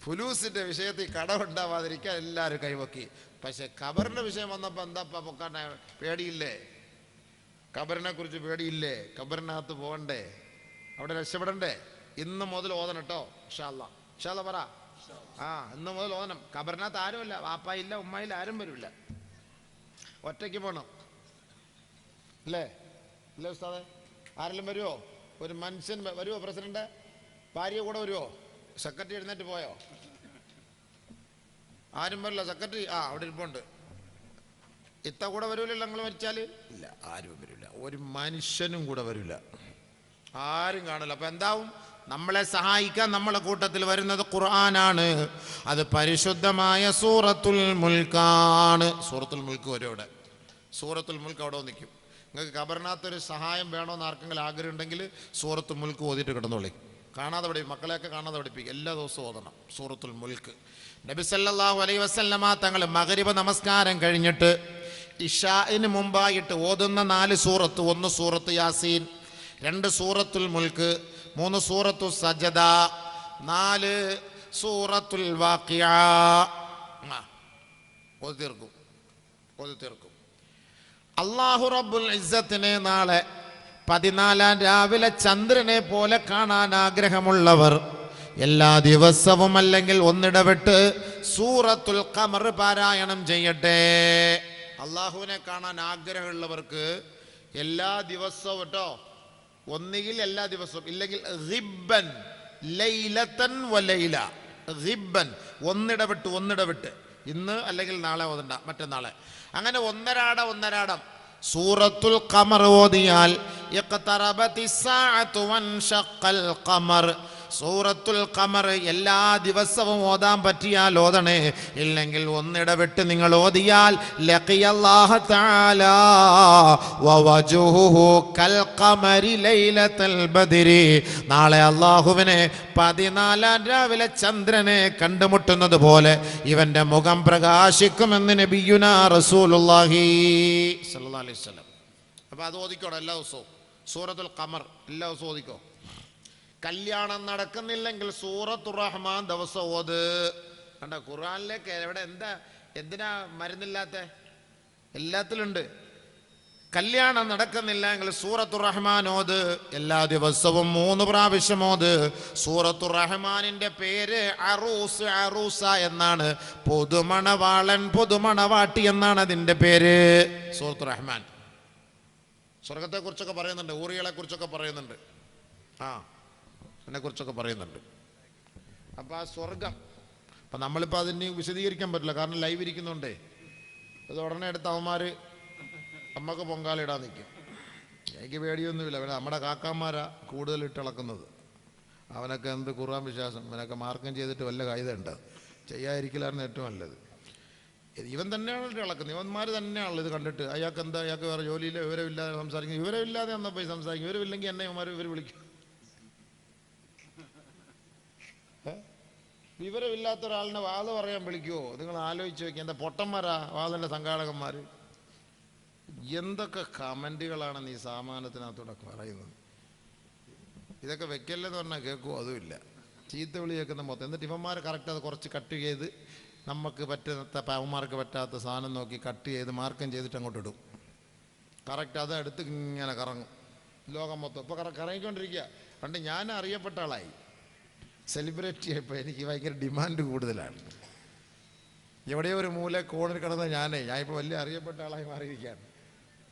A: ഫുലൂസിന്റെ വിഷയത്തിൽ കടമുണ്ടാവാതിരിക്കാൻ എല്ലാവരും കൈവക്കി. പക്ഷെ ഖബറിന്റെ വിഷയം വന്നപ്പോൾ എന്താ പൊക്കാൻ പേടിയില്ലേ? ഖബറിനെ കുറിച്ച് പേടിയില്ലേ? ഖബറിനകത്ത് പോകണ്ടേ? അവിടെ രക്ഷപ്പെടണ്ടേ? ഇന്ന് മുതൽ ഓതണം കേട്ടോ. ഇൻഷാ അല്ലാഹ്. ഇൻഷാ അല്ലാഹ് പറ. ഇന്ന് മുതൽ ഓതണം. ഖബറിനകത്ത് ആരുമില്ല, വാപ്പായില്ല, ഉമ്മയില്ല, ആരും വരില്ല. ഒറ്റയ്ക്ക് പോകണം അല്ലേ? ഇല്ലേ ഉസ്താദേ? ആരെങ്കിലും വരുമോ? ഒരു മനുഷ്യൻ വരുമോ? പ്രസിഡന്റ് ഭാര്യ കൂടെ വരുമോ? സെക്രട്ടറി എഴുന്നേറ്റ് പോയോ? ആരും വരില്ല. സെക്രട്ടറി അവിടെ ഇരിപ്പുണ്ട്. ഇത്ത കൂടെ വരൂലല്ലോ നിങ്ങൾ മരിച്ചാൽ? ഇല്ല, ആരും വരില്ല. ഒരു മനുഷ്യനും കൂടെ വരില്ല, ആരും കാണില്ല. അപ്പൊ എന്താവും? നമ്മളെ സഹായിക്കാൻ നമ്മളെ കൂട്ടത്തിൽ വരുന്നത് ഖുർആനാണ്. അത് പരിശുദ്ധമായ സൂറത്തുൽ മുൽക്കാണ്. സൂറത്തുൽ മുൽക്ക് വരും അവിടെ. സൂറത്തുൽ മുൽക്ക് അവിടെ നിൽക്കും. നിങ്ങൾക്ക് ഖബറിനകത്തൊരു സഹായം വേണമെന്ന് ആർക്കെങ്കിലും ആഗ്രഹം ഉണ്ടെങ്കിൽ സൂറത്തുൽ മുൽക്ക് ഓതിയിട്ട് കിടന്നോളി. കാണാതെ മക്കളെയൊക്കെ കാണാതെ പഠിപ്പിക്കും. എല്ലാ ദിവസവും ഓതണം സൂറത്തുൽ മുൽക്ക്. നബി സല്ലല്ലാഹു അലൈഹി വസല്ലമ തങ്ങൾ മഗ്രിബ് നമസ്കാരം കഴിഞ്ഞിട്ട് ഇശാഇന് മുമ്പായിട്ട് ഓതുന്ന 4 സൂറത്ത്: 1 സൂറത്ത് യാസീൻ, 2 സൂറത്തുൽ മുൽക്ക്, 3 സൂറത്തു സജദ, 4 സൂറത്തുൽ വാഖിഅ. ഓതി തീർക്കും. അല്ലാഹു റബ്ബുൽ ഇസ്സത്തിനെ നാളെ 14 രാവിലെ ചന്ദ്രനെ പോലെ കാണാൻ ആഗ്രഹമുള്ളവർ എല്ലാ ദിവസവും അല്ലെങ്കിൽ ഒന്നിടവിട്ട് സൂറത്തുൽ ഖമർ പാരായണം ചെയ്യട്ടെ. അള്ളാഹുവിനെ കാണാൻ ആഗ്രഹമുള്ളവർക്ക് എല്ലാ ദിവസവും കേട്ടോ, ഒന്നുകിൽ എല്ലാ ദിവസവും, ഇല്ലെങ്കിൽ ഗിബ്ബൻ ലൈലതൻ വലൈല. ഗിബ്ബൻ ഒന്നിടവിട്ട്, ഇന്ന് അല്ലെങ്കിൽ നാളെ ഓതണ്ട, മറ്റന്നാളെ. അങ്ങനെ ഒന്നരാടം സൂറത്തുൽ ഖമർ ഓതിയാൽ ഇഖ്തറബത്തിസ്സാഅതു വൻശഖൽ ഖമർ. സൂറത്തുൽ ഖമർ എല്ലാ ദിവസവും ഓതാൻ പറ്റിയാൽ ഓതണേ, ഇല്ലെങ്കിൽ ഒന്നിടവിട്ട് നിങ്ങൾ ഓതിയാൽ ലഖിയല്ലാഹു തആല വവജ്ഹുഹു കൽ ഖമരി ലൈലത്തുൽ ബദ്രി. നാളെ അല്ലാഹുവിനെ 14 രാവിലെ ചന്ദ്രനെ കണ്ടുമുട്ടുന്നത് പോലെ ഇവന്റെ മുഖം പ്രകാശിക്കുമെന്ന് നബിയുനാ റസൂലുള്ളാഹി സ്വല്ലല്ലാഹു അലൈഹി വസല്ലം. അപ്പോൾ അത് ഓതിക്കോണം എല്ലാ ദിവസവും. സൂറത്തുൽ ഖമർ എല്ലാ ദിവസവും ഓതിക്കോ. കല്യാണം നടക്കുന്നില്ലെങ്കിൽ സൂറത്തുർ റഹ്മാൻ ദിവസം ഓത്. കണ്ട, ഖുർആനിലേക്ക് എവിടെ എന്തിനാ മരുന്നില്ലാത്ത? എല്ലാത്തിലുണ്ട്. കല്യാണം നടക്കുന്നില്ലെങ്കിൽ സൂറത്തുർ റഹ്മാൻ ഓത്. എല്ലാ ദിവസവും 3 പ്രാവശ്യം ഓത്. സൂറത്തുർ റഹ്മാനിന്റെ പേര് അറൂസ എന്നാണ്. പുതുമണവാളൻ, പുതുമണവാട്ടി എന്നാണ് അതിന്റെ പേര്. സൂറത്തുർ റഹ്മാൻ. സ്വർഗത്തെ കുറിച്ചൊക്കെ പറയുന്നുണ്ട്, ഊറികളെ കുറിച്ചൊക്കെ പറയുന്നുണ്ട്, അതിനെക്കുറിച്ചൊക്കെ പറയുന്നുണ്ട്. അപ്പം ആ സ്വർഗം, അപ്പം നമ്മളിപ്പോൾ അതിന് വിശദീകരിക്കാൻ പറ്റില്ല, കാരണം ലൈവ് ഇരിക്കുന്നുണ്ടേ. അത് ഉടനെ എടുത്ത് അവന്മാർ അമ്മക്ക് പൊങ്കാലിടാൻ നിൽക്കും. എനിക്ക് പേടിയൊന്നുമില്ല. പിന്നെ നമ്മുടെ കാക്കാന്മാരാ കൂടുതൽ ഇട്ടിളക്കുന്നത്. അവനൊക്കെ എന്ത് ഖുർആൻ വിശ്വാസം, അവനൊക്കെ മാർക്കം ചെയ്തിട്ട് വല്ല കായികമുണ്ട്. ചെയ്യാതിരിക്കലായിരുന്നു ഏറ്റവും നല്ലത്. ഇവൻ തന്നെയാണ് ഇളക്കുന്നത്, ഇവന്മാർ തന്നെയാണല്ലോ ഇത് കണ്ടിട്ട്. അയാൾക്ക് എന്താ, അയാൾക്ക് വേറെ ജോലിയില്ല, വിവരമില്ലാതെ സംസാരിക്കും. വിവരമില്ലാതെ എന്നാ പോയി സംസാരിക്കും. വിവരമില്ലെങ്കിൽ എന്നെ ഇവർ വിളിക്കും. വിവരമില്ലാത്ത ഒരാളിനെ വാദം പറയാൻ വിളിക്കുമോ? നിങ്ങൾ ആലോചിച്ച് നോക്കി. എന്താ പൊട്ടന്മാരാ വാദൻ്റെ സംഘാടകന്മാർ. എന്തൊക്കെ കമൻറ്റുകളാണ് ഈ സാമാനത്തിനകത്തൂടെ പറയുന്നത്. ഇതൊക്കെ വെക്കല്ലെന്ന് പറഞ്ഞാൽ കേൾക്കുമോ? അതുമില്ല. ചീത്ത വിളി കേൾക്കുന്ന മൊത്തം. എന്നിട്ട് ഇവന്മാർ കറക്റ്റ് അത് കുറച്ച് കട്ട് ചെയ്ത് നമുക്ക് പറ്റാത്ത, അവന്മാർക്ക് പറ്റാത്ത സാധനം നോക്കി കട്ട് ചെയ്ത് മാർക്കം ചെയ്തിട്ട് അങ്ങോട്ട് ഇടും. കറക്റ്റ് അത് എടുത്ത് ഇങ്ങനെ കറങ്ങും ലോകം മൊത്തം. ഇപ്പോൾ കറങ്ങിക്കൊണ്ടിരിക്കുക. പണ്ട് ഞാൻ അറിയപ്പെട്ട ആളായി, സെലിബ്രിറ്റി ആയപ്പോൾ എനിക്ക് ഭയങ്കര ഡിമാൻഡ് കൂടുതലാണ്. എവിടെയോ ഒരു മൂല കോണിൽ കിടന്ന ഞാനിപ്പോൾ വലിയ അറിയപ്പെട്ട ആളായി മാറിയിരിക്കുകയാണ്.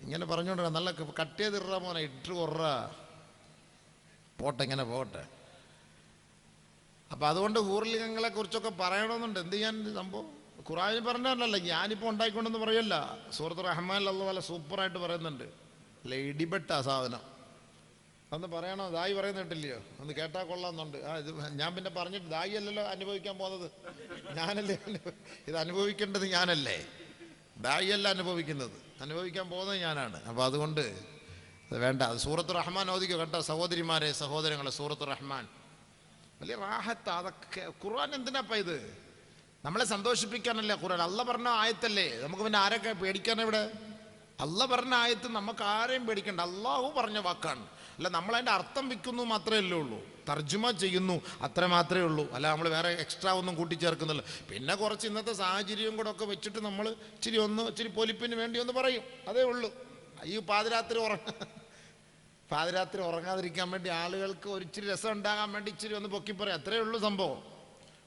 A: ഇങ്ങനെ പറഞ്ഞുകൊണ്ടിരിക്കുക, നല്ല കട്ട് ചെയ്തിട മോനെ, ഇട്ട് കൊറ പോട്ടെ, ഇങ്ങനെ പോട്ടെ. അപ്പം അതുകൊണ്ട് ഊർലിംഗങ്ങളെ കുറിച്ചൊക്കെ പറയണമെന്നുണ്ട്. എന്ത് ചെയ്യാൻ സംഭവം? ഖുർആനിൽ പറഞ്ഞല്ലോ, ഞാനിപ്പോൾ ഉണ്ടായിക്കൊണ്ടെന്ന് പറയല്ല. സൂറത്തുർ റഹ്മാനിൽ അല്ലാഹു വല്ല സൂപ്പറായിട്ട് പറയുന്നുണ്ട്. അല്ല, ഇടിപെട്ട സാധനം അന്ന് പറയണോ? ദായി പറയുന്നിട്ടില്ലയോ? ഒന്ന് കേട്ടാൽ കൊള്ളാമെന്നുണ്ട്. ഇത് ഞാൻ പിന്നെ പറഞ്ഞിട്ട്, ദായി അല്ലല്ലോ അനുഭവിക്കാൻ പോകുന്നത്, ഞാനല്ലേ. ഇത് അനുഭവിക്കേണ്ടത് ഞാനല്ലേ, ദായി അല്ല അനുഭവിക്കുന്നത്, അനുഭവിക്കാൻ പോകുന്നത് ഞാനാണ്. അപ്പോൾ അതുകൊണ്ട് അത് വേണ്ട. അത് സൂറത്തുർ റഹ്മാൻ ഓദിക്കോ കേട്ടോ സഹോദരിമാരെ, സഹോദരങ്ങളെ. സൂറത്തുർ റഹ്മാൻ വലിയ റാഹത്ത്. അതൊക്കെ ഖുർആൻ എന്തിനാപ്പ ഇത്? നമ്മളെ സന്തോഷിപ്പിക്കാനല്ലേ ഖുർആൻ. അള്ള പറഞ്ഞ ആയത്തല്ലേ, നമുക്ക് പിന്നെ ആരൊക്കെ പേടിക്കാൻ? ഇവിടെ അള്ള പറഞ്ഞ ആയത്ത് നമുക്ക് ആരെയും പേടിക്കണ്ട. അള്ളാഹു പറഞ്ഞ വാക്കാണ്. അല്ല നമ്മളതിൻ്റെ അർത്ഥം വയ്ക്കുന്നു മാത്രമേ ഉള്ളൂ, തർജ്ജമ ചെയ്യുന്നു, അത്ര മാത്രമേ ഉള്ളൂ. അല്ല നമ്മൾ വേറെ എക്സ്ട്രാ ഒന്നും കൂട്ടിച്ചേർക്കുന്നില്ല. പിന്നെ കുറച്ച് ഇന്നത്തെ സാഹചര്യം കൂടെ ഒക്കെ വെച്ചിട്ട് നമ്മൾ ഇച്ചിരി പൊലിപ്പിന് വേണ്ടി ഒന്ന് പറയും, അതേ ഉള്ളൂ. ഈ പാതിരാത്രി ഉറങ്ങാതിരിക്കാൻ വേണ്ടി ആളുകൾക്ക് ഒരിച്ചിരി രസം ഉണ്ടാകാൻ വേണ്ടി ഇച്ചിരി ഒന്ന് പൊക്കി പറയും, അത്രേ ഉള്ളൂ സംഭവം.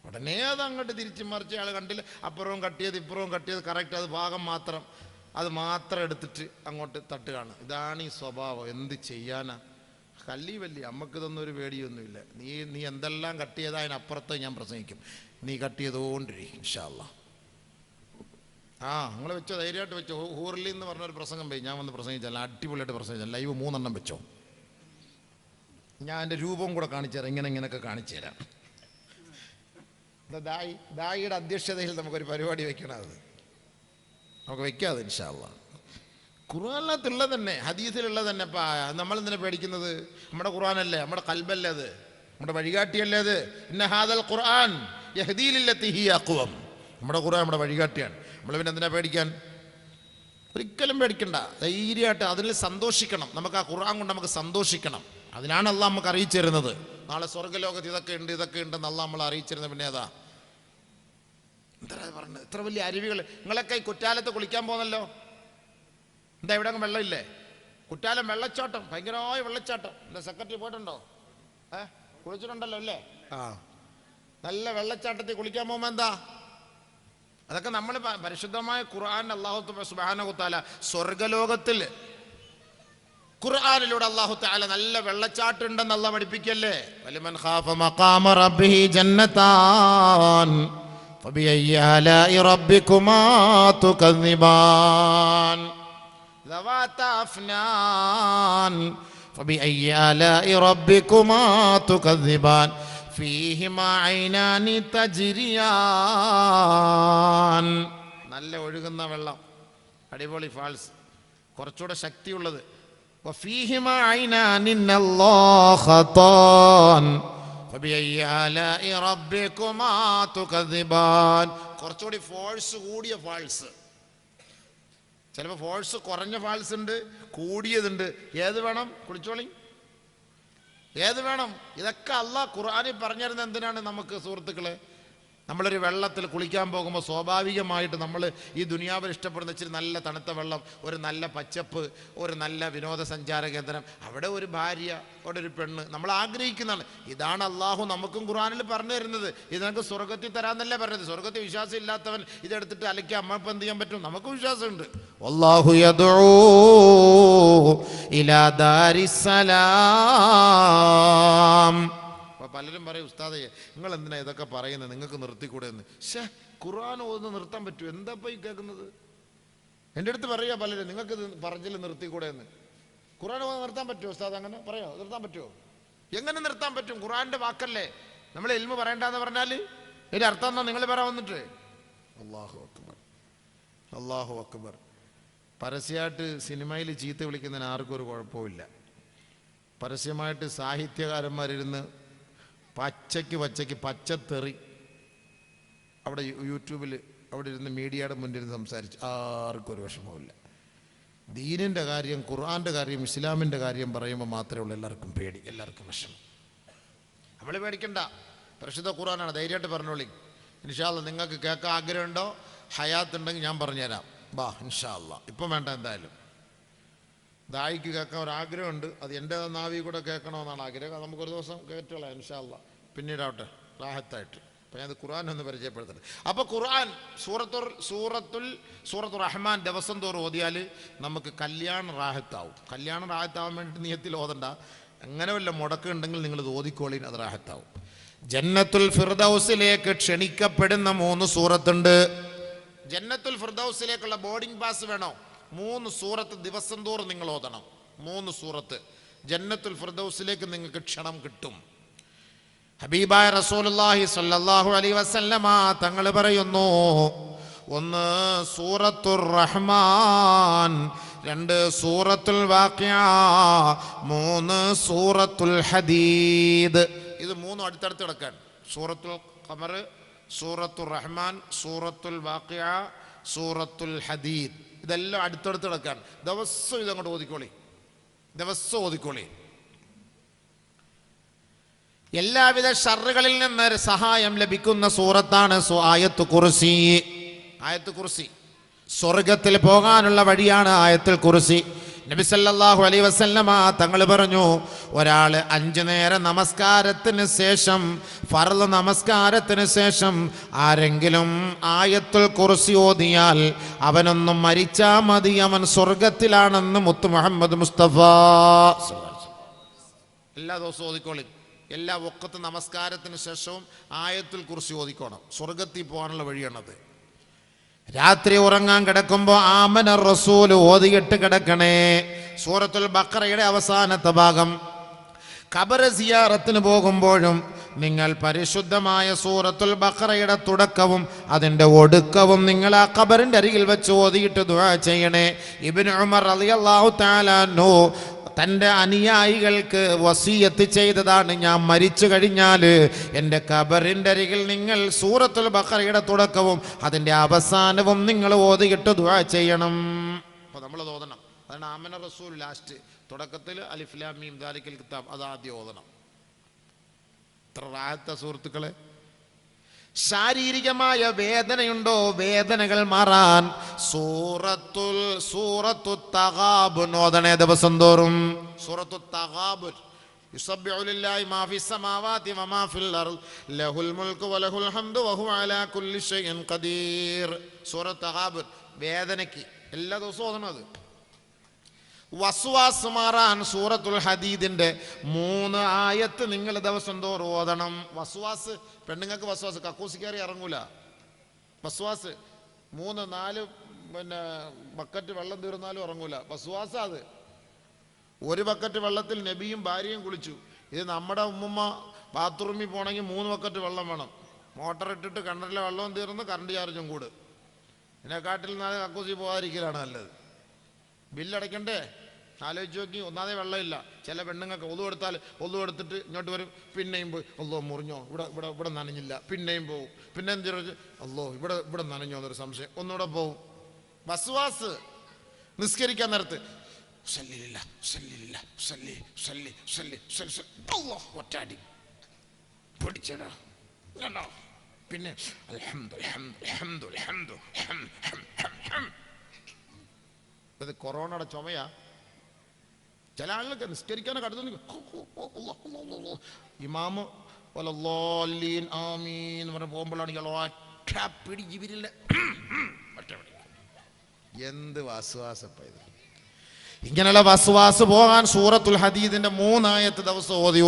A: ഉടനെ അത് അങ്ങോട്ട് തിരിച്ചു മറിച്ച് ആൾ കണ്ടില്ല, അപ്പുറവും കട്ടിയത് ഇപ്പുറവും കട്ടിയത് കറക്റ്റ്, അത് ഭാഗം മാത്രം എടുത്തിട്ട് അങ്ങോട്ട് തട്ടുകയാണ്. ഇതാണ് ഈ സ്വഭാവം. എന്ത് ചെയ്യാനാ? കല്ലി വല്ലി നമുക്കിതൊന്നും ഒരു പേടിയൊന്നുമില്ല. നീ എന്തെല്ലാം കട്ട് ചെയ്താൽ അതിനപ്പുറത്ത് ഞാൻ പ്രസംഗിക്കും. നീ കട്ട് ചെയ്തുകൊണ്ടിരിക്കും ഇൻഷാ അല്ലാഹ്. നിങ്ങൾ വെച്ചോ, ധൈര്യമായിട്ട് വെച്ചോ. ഹൂർലി എന്ന് പറഞ്ഞൊരു പ്രസംഗം പോയി, ഞാൻ വന്ന് പ്രസംഗിച്ചല്ല, അടിപൊളിയായിട്ട് പ്രസംഗിച്ചല്ല. ലൈവ് 3 വെച്ചോ. ഞാൻ എൻ്റെ രൂപവും കൂടെ കാണിച്ചു തരാം, ഇങ്ങനെയൊക്കെ കാണിച്ചു തരാം. ദായിയുടെ അധ്യക്ഷതയിൽ നമുക്കൊരു പരിപാടി വെക്കണം. അത് നമുക്ക് വെക്കാതെ ഇൻഷാ അല്ലാഹ്. ഖുർആനിലുള്ളത് തന്നെ, ഹദീസിലുള്ളത് തന്നെ. നമ്മൾ എന്തിനാ പേടിക്കുന്നത്? നമ്മുടെ ഖുർആനല്ലേ, നമ്മുടെ ഖൽബല്ലേ, അത് നമ്മുടെ വഴികാട്ടിയല്ലേ അത്. ഇന്ന ഹാദൽ ഖുർആൻ യഹ്ദീ ലില്ലത്തി ഹിയ അഖ്വം. നമ്മുടെ ഖുർആൻ നമ്മുടെ വഴികാട്ടിയാണ്. നമ്മൾ പിന്നെ എന്തിനാ പേടിക്കാൻ? ഒരിക്കലും പേടിക്കണ്ട, ധൈര്യമായിട്ട് അതിൽ സന്തോഷിക്കണം. നമുക്ക് ആ ഖുർആൻ കൊണ്ട് നമുക്ക് സന്തോഷിക്കണം. അതിനാണ് അള്ളാഹ് നമുക്ക് അറിയിച്ചു തരുന്നത്. നാളെ സ്വർഗ്ഗലോകത്ത് ഇതൊക്കെ ഉണ്ടെന്ന് അള്ളാഹ് നമ്മളെ അറിയിച്ചിരുന്നത്. പിന്നെ ഏതാ എന്താ പറഞ്ഞത്? ഇത്ര വലിയ അരുവികൾ. നിങ്ങളൊക്കെ ഈ കുറ്റാലത്ത് കുളിക്കാൻ പോകുന്നല്ലോ, എന്താ ഇവിടെ അങ്ങ് വെള്ളമില്ലേ? കുറ്റാലം വെള്ളച്ചാട്ടം, ഭയങ്കരമായ വെള്ളച്ചാട്ടം. എന്താ സെക്രട്ടറി പോയിട്ടുണ്ടോ? കുളിച്ചിട്ടുണ്ടല്ലോ അല്ലേ? നല്ല വെള്ളച്ചാട്ടത്തിൽ കുളിക്കാൻ പോകുമ്പോൾ എന്താ? അതൊക്കെ നമ്മൾ പരിശുദ്ധമായ ഖുർആൻ അല്ലാഹു സുബ്ഹാനഹു തആല സ്വർഗ്ഗലോകത്തിൽ ഖുർആനിലൂടെ അല്ലാഹു തആല നല്ല വെള്ളച്ചാട്ടം ഉണ്ടെന്ന് അല്ലാഹ് പഠിപ്പിക്കല്ലേ. വലിമൻ ഖാഫ മഖാമ റബ്ബിഹി ജന്നതാൻ ഫബിഅയ്യി ആലാഇ റബ്ബികുമാ തുകദ്ദിബാൻ ദവാതാ അഫ്നാൻ ഫബിഅയ്യി ആലാഇ റബ്ബികുമാ തുകദ്ദിബാൻ ഫീഹിമാ ഐനാനി തജ്രിയാൻ. നല്ല ഒഴുകുന്ന വെള്ളം, അടിപൊളി ഫാൾസ്, കുറച്ചുകൂടെ ശക്തിയുള്ളത്. വഫീഹിമാ ഐനാനി നല്ലാഖതാൻ ഫബിഅയ്യി ആലാഇ റബ്ബികുമാ തുകദ്ദിബാൻ. കുറച്ചുകൂടി ഫോഴ്സ് കൂടിയ ഫാൾസ്. ചിലപ്പോൾ ഫോഴ്സ് കുറഞ്ഞ ഫാൾസ് ഉണ്ട്, കൂടിയതുണ്ട്. ഏത് വേണം? കുളിച്ചോളി, ഏത് വേണം? ഇതൊക്കെ അള്ളാഹ് ഖുർആനിൽ പറഞ്ഞിരുന്നത് എന്തിനാണ്? നമുക്ക് സുഹൃത്തുക്കളെ, നമ്മളൊരു വെള്ളത്തിൽ കുളിക്കാൻ പോകുമ്പോൾ സ്വാഭാവികമായിട്ട് നമ്മൾ ഈ ദുനിയാവിൽ ഇഷ്ടപ്പെടുന്ന ഇച്ചിരി നല്ല തണുത്ത വെള്ളം, ഒരു നല്ല പച്ചപ്പ്, ഒരു നല്ല വിനോദസഞ്ചാര കേന്ദ്രം, അവിടെ ഒരു ഭാര്യ, അവിടെ ഒരു പെണ്ണ്, നമ്മൾ ആഗ്രഹിക്കുന്നതാണ്. ഇതാണ് അള്ളാഹു നമുക്കും ഖുർആനിൽ പറഞ്ഞു തരുന്നത്. ഇത് നമുക്ക് സ്വർഗത്തിൽ തരാന്നല്ലേ പറഞ്ഞത്. സ്വർഗത്തിൽ വിശ്വാസം ഇല്ലാത്തവൻ ഇതെടുത്തിട്ട് അലക്കി അമ്മപ്പം എന്ത് ചെയ്യാൻ പറ്റും? നമുക്ക് വിശ്വാസമുണ്ട്. വല്ലാഹു യദ്ഉ ഇലാ ദാരിസ്സലാം. പലരും പറയും, ഉസ്താദേ നിങ്ങൾ എന്തിനാ ഇതൊക്കെ പറയുന്നത്, നിങ്ങൾക്ക് നിർത്തിക്കൂടെ എന്ന്. ഖുർആൻ ഓതുന്ന നിർത്താൻ പറ്റുമോ? എന്താ ഈ കേൾക്കുന്നത്? എൻ്റെ അടുത്ത് പറയുക പലരും, നിങ്ങൾക്ക് ഇത് പറഞ്ഞില്ല നിർത്തിക്കൂടെ എന്ന്. ഖുർആൻ ഓതുന്ന നിർത്താൻ പറ്റുമോ ഉസ്താദ്? അങ്ങനെ പറയാമോ? നിർത്താൻ പറ്റുമോ? എങ്ങനെ നിർത്താൻ പറ്റും? ഖുർആന്റെ വാക്കല്ലേ. നമ്മൾ ഇൽമു പറയണ്ടെന്ന് പറഞ്ഞാൽ ഇതിൻ്റെ അർത്ഥം എന്നാ നിങ്ങൾ പറയാൻ വന്നിട്ട്? അല്ലാഹു അക്ബർ, അല്ലാഹു അക്ബർ. പരസ്യമായിട്ട് സിനിമയിൽ ചീത്ത വിളിക്കുന്നതിന് ആർക്കും ഒരു കുഴപ്പമില്ല. പരസ്യമായിട്ട് സാഹിത്യകാരന്മാരിരുന്ന് പച്ചയ്ക്ക് പച്ചത്തെറി അവിടെ യൂട്യൂബിൽ അവിടെ ഇരുന്ന് മീഡിയയുടെ മുന്നിൽ സംസാരിച്ച് ആർക്കും ഒരു വിഷമമില്ല. ദീനിൻ്റെ കാര്യം, ഖുർആൻ്റെ കാര്യം, ഇസ്ലാമിൻ്റെ കാര്യം പറയുമ്പോൾ മാത്രമേ ഉള്ളൂ എല്ലാവർക്കും പേടി, എല്ലാവർക്കും വിഷമം. നമ്മൾ പേടിക്കണ്ട, പരിശുദ്ധ ഖുർആനാണ്, ധൈര്യമായിട്ട് പറഞ്ഞോളി. ഇൻഷാ അല്ലാഹ് നിങ്ങൾക്ക് കേൾക്കാൻ ആഗ്രഹമുണ്ടോ? ഹയാത്ത് ഉണ്ടെങ്കിൽ ഞാൻ പറഞ്ഞുതരാം, ബാ ഇൻഷാ അല്ലാഹ്. ഇപ്പം വേണ്ട, എന്തായാലും ദായിക്ക് കേൾക്കാൻ ഒരാഗ്രഹമുണ്ട്, അത് എൻ്റെ നാവി കൂടെ കേൾക്കണമെന്നാണ് ആഗ്രഹം. അത് നമുക്കൊരു ദിവസം കേട്ടോളാം ഇൻഷാ അല്ലാഹ്, പിന്നീടാവട്ടെ റാഹത്തായിട്ട്. അപ്പം ഞാൻ ഖുർആൻ ഒന്ന് പരിചയപ്പെടുത്തട്ടെ. അപ്പോൾ ഖുർആൻ സൂറത്തുർ റഹ്മാൻ ദിവസം തോറും ഓതിയാൽ നമുക്ക് കല്യാണം റാഹത്താവും. കല്യാണം റാഹത്താവാൻ വേണ്ടിയിട്ട് നിയത്തിൽ ഓതണ്ട, അങ്ങനെ വല്ല മുടക്കം ഉണ്ടെങ്കിൽ നിങ്ങൾ ഇത് ഓതിക്കോളിൻ, അത് റാഹത്താവും. ജന്നത്തുൽ ഫിർദൗസിലേക്ക് ക്ഷണിക്കപ്പെടുന്ന 3 സൂറത്തുണ്ട്. ജന്നത്തുൽ ഫിർദൗസിലേക്കുള്ള ബോർഡിംഗ് പാസ് വേണോ? 3 സൂറത്ത് ദിവസം തോറും നിങ്ങൾ ഓതണം. 3 സൂറത്ത് ജന്നത്തുൽ ഫിർദൗസിലേക്ക് നിങ്ങൾക്ക് ക്ഷണം കിട്ടും. ഹബീബായ റസൂലുള്ളാഹി സ്വല്ലല്ലാഹു അലൈഹി വസല്ലമ തങ്ങൾ പറയുന്നു, 1 സൂറത്തുർ റഹ്മാൻ, 2 സൂറത്തുൽ വാഖിഅ, 3 സൂറത്തുൽ ഹദീദ്. ഇത് 3 അടുത്തടുത്ത് കിടക്കാൻ. സൂറത്തുൽ ഖമർ, സൂറത്തുർ റഹ്മാൻ, സൂറത്തുൽ വാഖിഅ, സൂറത്തുൽ ഹദീദ്. ഇതെല്ലാം അടുത്തടുത്ത് കിടക്കാൻ. ദിവസം ഇതങ്ങോട്ട് ഓതിക്കോളി, ദിവസം ഓതിക്കോളി. എല്ലാവിധ ഷർറുകളിൽ നിന്ന് സഹായം ലഭിക്കുന്ന സൂറത്താണ് ആയത്തുൽ കുർസി. ആയത്തുൽ കുർസി സ്വർഗത്തിൽ പോകാനുള്ള വഴിയാണ് ആയത്തുൽ കുർസി. നബി സല്ലല്ലാഹു അലൈഹി വസല്ലമ തങ്ങൾ പറഞ്ഞു, ഒരാൾ 5 നേര നമസ്കാരത്തിന് ശേഷം, ഫർള് നമസ്കാരത്തിന് ശേഷം ആരെങ്കിലും ആയത്തുൽ കുർസി ഓതിയാൽ അവനൊന്നും മരിച്ചാ മതി, അവൻ സ്വർഗത്തിലാണെന്ന് മുത്ത് മുഹമ്മദ് മുസ്തഫ. എല്ലാ ദിവസവും ഓതിക്കോളി. എല്ലാ വഖത്ത് നമസ്കാരത്തിന് ശേഷവും ആയത്തുൽ കുർസി ഓതിക്കോണം. സ്വർഗത്തിൽ പോകാനുള്ള വഴിയാണത്. രാത്രി ഉറങ്ങാൻ കിടക്കുമ്പോൾ ആമന റസൂൽ ഓതിയിട്ട് കിടക്കണേ. സൂറത്തുൽ ബഖറയുടെ അവസാനത്തെ ഭാഗം. ഖബർ സിയാറത്തിന് പോകുമ്പോഴും നിങ്ങൾ പരിശുദ്ധമായ സൂറത്തുൽ ബഖറയുടെ തുടക്കവും അതിൻ്റെ ഒടുക്കവും നിങ്ങൾ ആ ഖബറിൻ്റെ അരികിൽ വെച്ച് ഓതിയിട്ട് ദുആ ചെയ്യണേ. ഇബ്നു ഉമർ റളിയല്ലാഹു തആല അൻഹു തൻ്റെ അനുയായികൾക്ക് വസിയത്ത് ചെയ്തതാണ്, ഞാൻ മരിച്ചു കഴിഞ്ഞാൽ എൻ്റെ ഖബറിൻ്റെ അരികിൽ നിങ്ങൾ സൂറത്തുൽ ബഖറയുടെ തുടക്കവും അതിൻ്റെ അവസാനവും നിങ്ങൾ ഓതിയിട്ട് ദുആ ചെയ്യണം. അപ്പോൾ നമ്മളത് ഓതണം. അതാണ് ആമന റസൂൽ ലാസ്റ്റ്. തുടക്കത്തിൽ അലിഫ് ലാം മീം ദാലിക്കൽ കിതാബ് അത് ആദ്യം ഓതണം. ഇത്ര റാഹത്ത സുഹൃത്തുക്കളെ. ശാരീരികമായ വേദനയുണ്ടോ? വേദനകൾ മാറാൻ സൂറത്തു തഗാബുൻ ഓതണേ ദിവസം തോറും. സൂറത്തു തഗാബുൻ. യുസബ്ബിഹു ലില്ലാഹി മാ ഫിസ് സമാവാതി വമാ ഫിൽ അർദ് ലഹുൽ മുൽക്കു വലഹുൽ ഹംദു വഹുവ അലാ കുല്ലി ഷൈഇൻ ഖദീർ. സൂറത്തു തഗാബുൻ വേദനയ്ക്ക് എല്ലാ ദിവസവും ഓതണത്. വസ്വാസ് മാറാൻ സൂറത്തുൽ ഹദീദിന്റെ 3 ആയത്ത് നിങ്ങൾ ദിവസം തോറും ഓതണം. വസ്വാസ്, പെണ്ണുങ്ങൾക്ക് വസ്വാസ്, കക്കൂസിക്കയറി ഇറങ്ങൂല. വസ്വാസ് 3-4 ബക്കറ്റ് വെള്ളം തീർന്നാലും ഇറങ്ങൂല. വസ്വാസ് അത്. 1 ബക്കറ്റ് വെള്ളത്തിൽ നബിയും ഭാര്യയും കുളിച്ചു. ഇത് നമ്മുടെ ഉമ്മുമ്മ ബാത്റൂമിൽ പോകണമെങ്കിൽ 3 ബക്കറ്റ് വെള്ളം വേണം. മോട്ടർ ഇട്ടിട്ട് കിണറിലെ വെള്ളവും തീർന്ന് കറണ്ട് ചാർജും കൂട്. ഇതിനെക്കാട്ടിൽ കക്കൂസി പോകാതിരിക്കലാണ് നല്ലത്. ബില്ലടയ്ക്കണ്ടേ? ആലോചിച്ച് നോക്കി. ഒന്നാമതേ വെള്ളമില്ല. ചില പെണ്ണുങ്ങൾക്ക് ഒന്നു എടുത്തിട്ട് ഇങ്ങോട്ട് വരും, പിന്നെയും പോയി അല്ലോ മുറിഞ്ഞോ, ഇവിടെ നനഞ്ഞില്ല, പിന്നെയും പോവും. പിന്നെ എന്ത് അല്ലോ ഇവിടെ നനഞ്ഞോ എന്നൊരു സംശയം, ഒന്നുകൂടെ പോവും. വസ്വാസ്. നിസ്കരിക്കാൻ നേരത്ത് ഒറ്റാടി പിടിച്ചടാ. പിന്നെ ഇത് കൊറോണയുടെ ചുമയാ. ചില ആളുകൾക്ക് നിസ്കരിക്കാനൊക്കെ അടുത്ത് ഇമാമ് വലല്ലാലീൻ ആമീൻ എന്ന് പറഞ്ഞ് പോകുമ്പോഴാണ് ഇയാൾ ഒറ്റ പിടി ജീവിരില്ല. എന്ത് വസ്വാസപ്പ ഇത്. ഇങ്ങനെയുള്ള വസ്വാസ് പോകാൻ സൂറത്തുൽ ഹദീദിന്റെ 3 ആയത്ത് ദിവസം ഓതി.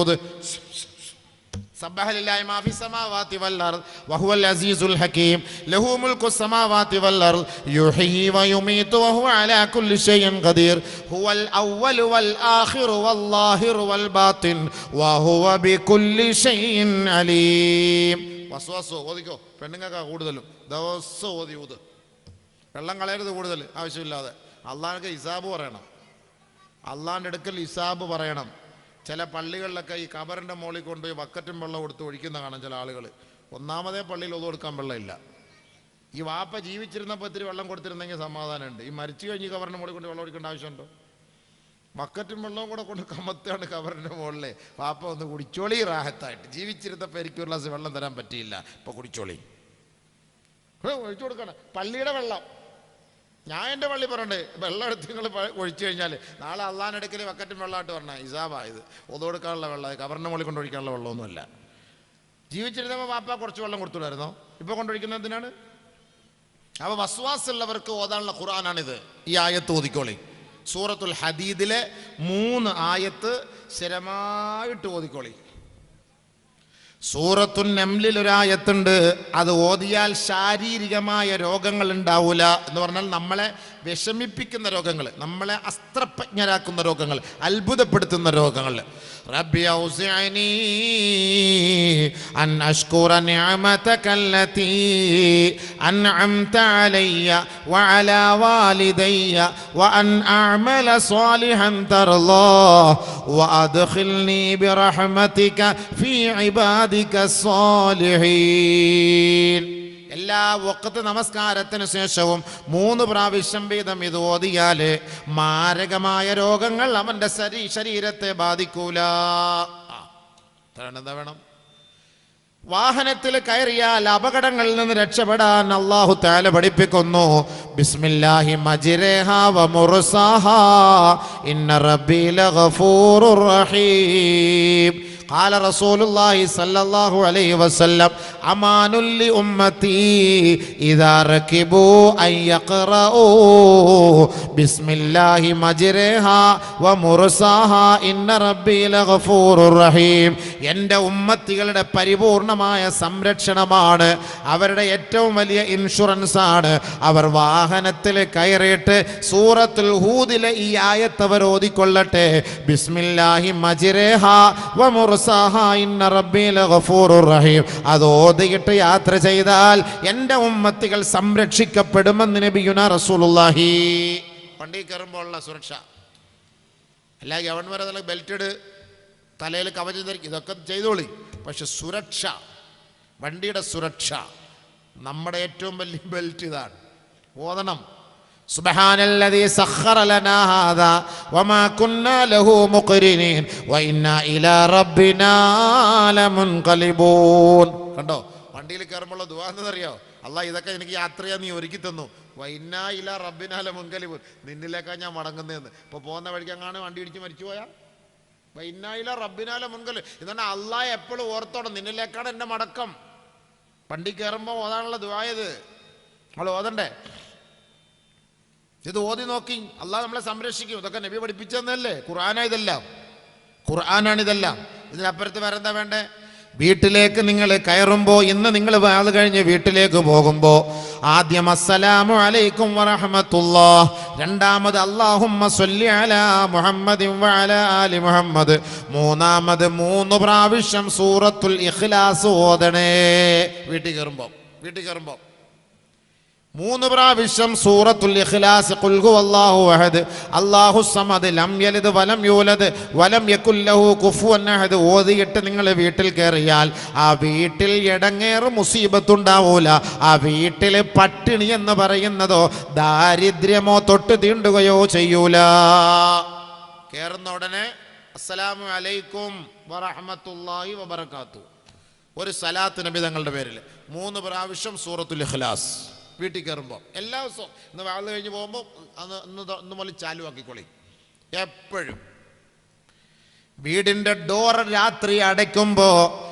A: സബ്ബഹ ലില്ലാഹി മാ ഫിസ് സമാവാതി വൽ അർദ് വഹുവൽ അസീസുൽ ഹകീം ലഹു മുൽക്കു സമാവാതി വൽ അർദ് യുഹ്യി വയുമീതു വഹുവ അലാ കുല്ലി ഷൈഇൻ ഖദീർ ഹുവൽ അവ്വലു വൽ ആഖിറു വല്ലാഹിറു വൽ ബാത്തിൻ വഹുവ ബികുല്ലി ഷൈഇൻ അലീം. വസ്വാസ് ഓതിക്കോ. പെണ്ണുങ്ങൾക്കാ കൂടുതലും. ദിവസം ഓതി ഊത്. വെള്ളം കളയരുത് കൂടുതൽ ആവശ്യമില്ലാതെ. അള്ളാഹ്ക്ക് ഹിസാബ് പറയണം. അള്ളാഹിൻ്റെ അടുക്കൽ ഹിസാബ് പറയണം. ചില പള്ളികളിലൊക്കെ ഈ ഖബറിൻ്റെ മുകളിൽ കൊണ്ടുപോയി ബക്കറ്റും വെള്ളം കൊടുത്ത് ഒഴിക്കുന്ന കാണാം ചില ആളുകൾ. ഒന്നാമതേ പള്ളിയിൽ ഒതു കൊടുക്കാൻ വെള്ളമില്ല. ഈ വാപ്പ ജീവിച്ചിരുന്നപ്പോൾ ഇത്തിരി വെള്ളം കൊടുത്തിരുന്നെങ്കിൽ സമാധാനമുണ്ട്. ഈ മരിച്ചു കഴിഞ്ഞ് ഖബറിൻ്റെ മുകളിൽ കൊണ്ട് വെള്ളം ഒഴിക്കേണ്ട ആവശ്യമുണ്ടോ? ബക്കറ്റും വെള്ളവും കൂടെ കൊണ്ട് കമത്താണ് ഖബറിൻ്റെ മുകളിലെ. വാപ്പ ഒന്ന് കുടിച്ചോളി റാഹത്തായിട്ട്. ജീവിച്ചിരുന്നപ്പോൾ എനിക്ക് ഒരു ഗ്ലാസ് വെള്ളം തരാൻ പറ്റിയില്ല, ഇപ്പോൾ കുടിച്ചോളി. ഒഴിച്ചു കൊടുക്കണം. പള്ളിയുടെ വെള്ളം. ഞാൻ എൻ്റെ പള്ളി പറയണ്ടേ, വെള്ളം എടുത്ത് നിങ്ങൾ ഒഴിച്ചു കഴിഞ്ഞാൽ നാളെ അള്ളാഹിൻ്റെ അടുക്കൽ ബക്കറ്റും വെള്ളമായിട്ട് പറഞ്ഞാൽ ഹിസാബായത്. ഒതു കൊടുക്കാനുള്ള വെള്ളം, ഖബറിൻ്റെ മുകളിൽ കൊണ്ടൊഴിക്കാനുള്ള വെള്ളമൊന്നുമല്ല. ജീവിച്ചിരുന്നപ്പോൾ വാപ്പ കുറച്ച് വെള്ളം കൊടുത്തുണ്ടായിരുന്നോ? ഇപ്പോൾ കൊണ്ടൊഴിക്കുന്നത് എന്തിനാണ്? അപ്പോൾ വസ്വാസ് ഉള്ളവർക്ക് ഓതാനുള്ള ഖുർആനാണിത്. ഈ ആയത്ത് ഓതിക്കോളി. സൂറത്തുൽ ഹദീദിലെ 3 ആയത്ത് സ്ഥിരമായിട്ട് ഓതിക്കോളി. സൂറത്തുൻ നംലിൽ ഒരായത്തുണ്ട്. അത് ഓതിയാൽ ശാരീരികമായ രോഗങ്ങൾ ഉണ്ടാവൂല എന്ന് പറഞ്ഞാൽ നമ്മളെ വിഷമിപ്പിക്കുന്ന രോഗങ്ങൾ, നമ്മളെ അസ്ത്രപ്രജ്ഞരാക്കുന്ന രോഗങ്ങൾ, അത്ഭുതപ്പെടുത്തുന്ന രോഗങ്ങൾ. റബ്ബി ഔസിഅനി അൻ അഷ്കുറ നിഅമതകല്ലതി അൻഅംത അലയ്യ വഅലാ വാലിദയ്യ വഅൻ അഅമല സ്വാലിഹൻ തർളാഹ് വഅദ്ഖിൽനി ബിറഹ്മതിക ഫീ ഇബാദിക സ്വാലിഹീൻ. എല്ലാ വഖത്ത് നമസ്കാരത്തിന് ശേഷവും 3 പ്രാവശ്യം വീതം ഇത് ഓതിയാൽ മാരകമായ രോഗങ്ങൾ അവൻ്റെ ശരീരത്തെ ബാധിക്കൂല. എന്താ വേണം? വാഹനത്തിൽ കയറിയാൽ അപകടങ്ങളിൽ നിന്ന് രക്ഷപ്പെടാൻ അല്ലാഹു തആല പഠിപ്പിക്കുന്നു. ബിസ്മില്ലാഹി മജ്രിഹാ വ മുർസാഹാ ഇന്ന റബ്ബി ലഗഫൂറുർ റഹീം. قال رسول الله صلى الله عليه وسلم امان لامتي اذا ركبوا ان يقرؤوا بسم الله مجرها ومرساها ان ربي لغفور رحيم. എൻ്റെ ഉമ്മത്തികളുടെ പരിപൂർണമായ സംരക്ഷണമാണ്, അവരുടെ ഏറ്റവും വലിയ ഇൻഷുറൻസ് ആണ്. അവർ വാഹനത്തിൽ കയറിയിട്ട് സൂറത്തുൽ ഹൂദിലെ ഈ ആയത്ത് അവർ ഓതിക്കൊള്ളട്ടെ. ബിസ്മില്ലാഹി മജ്രിഹാ വ മുർസാഹാ ഇന്ന റബ്ബി ലഗഫൂറുർ റഹീം. അത് ഓതിയിട്ട് യാത്ര ചെയ്താൽ എൻ്റെ ഉമ്മത്തികൾ സംരക്ഷിക്കപ്പെടുമെന്ന് നബിയുനാ റസൂലുള്ളാഹി. വണ്ടി കയറുമ്പോഴുള്ള സുരക്ഷ അല്ല, ഗവൺമെന്റ് ബെൽറ്റ് ഇട്, തലയിൽ കവചം ധരിക്കും, ഇതൊക്കെ ചെയ്തോളി. പക്ഷെ സുരക്ഷ, വണ്ടിയുടെ സുരക്ഷ, നമ്മുടെ ഏറ്റവും വലിയ ബെൽറ്റ് ഇതാണ്. ഓതണം. സുബ്ഹാനല്ലദീ സഖറ ലനാ ഹാദാ വമാ കുന്നാ ലഹു മുഖ്രിനീൻ വഇന്നാ ഇലാ റബ്ബിനാ ലമുൻഖലിബൂൻ. കണ്ടോ, വണ്ടിയിൽ കയറുമ്പോൾ ദുആ എന്നറിയോ? അല്ലാഹ് ഇതൊക്കെ എനിക്ക് യാത്ര ചെയ്യാൻ നീ ഒരുക്കി തന്നു. വഇന്നാ ഇലാ റബ്ബിനാ ലമുൻഖലിബൂൻ. നിന്നിലേക്കാണ് ഞാൻ മടങ്ങുന്നതെന്ന്. ഇപ്പോൾ പോകുന്ന വഴിക്കങ്ങാണ് വണ്ടി ഇടിച്ച് മരിച്ചു പോയാൽ വൈനായില റബ്ബിനാല മുൻകൽ. ഇതാണ് അള്ളാഹ് എപ്പോഴും ഓർത്തോണം, നിന്നിലേക്കാണ് എൻ്റെ മടക്കം. വണ്ടി കയറുമ്പോൾ ഓതാനുള്ള ദുആയത് നമ്മൾ ഓതണ്ടേ? ഇത് ഓതി നോക്കി, അള്ളാഹ് നമ്മളെ സംരക്ഷിക്കും. ഇതൊക്കെ നബി പഠിപ്പിച്ചെന്നല്ലേ? ഖുർആനാണിതെല്ലാം. ഇതിനപ്പുറത്ത് വേറെ എന്താ വേണ്ടേ? വീട്ടിലേക്ക് നിങ്ങൾ കയറുമ്പോൾ, ഇന്ന് നിങ്ങൾ വാത് കഴിഞ്ഞ് വീട്ടിലേക്ക് പോകുമ്പോൾ ആദ്യം അസ്സലാമു അലൈക്കും വറഹ്മത്തുള്ളാഹ്, രണ്ടാമത് അല്ലാഹുമ്മ സ്വല്ലി അലാ മുഹമ്മദിൻ വഅലാ ആലി മുഹമ്മദ്, മൂന്നാമത് 3 പ്രാവശ്യം സൂറത്തുൽ ഇഖ്ലാസ് ഓതണേ. വീട്ടിൽ കയറുമ്പോൾ 3 പ്രാവശ്യം സൂറത്തുൽ ഇഖ്ലാസ്, ഖുൽ ഹുവല്ലാഹു അഹദ് അല്ലാഹുസ് സമദ് ലം യലിദ് വലം യൂലദ് വലം യകുൽ ലഹു കുഫുവൻ അഹദ് ഓതിയിട്ട് നിങ്ങൾ വീട്ടിൽ കയറിയാൽ ആ വീട്ടിൽ ഇടങ്ങേറ് മുസീബത്തുണ്ടാവൂല. ആ വീട്ടിൽ പട്ടിണി എന്ന് പറയുന്നതോ ദാരിദ്ര്യമോ തൊട്ട് തീണ്ടുകയോ ചെയ്യൂല. കയറുന്ന ഉടനെ അസ്സലാമു അലൈക്കും വറഹ്മത്തുള്ളാഹി വബറകാതുഹു, ഒരു സലാത്ത് നബി തങ്ങളുടെ പേരിൽ 3 പ്രാവശ്യം സൂറത്തുൽ ഇഖ്ലാസ്. വീട്ടിൽ കയറുമ്പോൾ എല്ലാ ദിവസവും, ഇന്ന് വാഴ കഴിഞ്ഞ് പോകുമ്പോൾ ഇന്ന് മുതൽ ചാലു ആക്കിക്കൊള്ളി. എപ്പോഴും വീടിൻ്റെ ഡോർ രാത്രി അടയ്ക്കുമ്പോൾ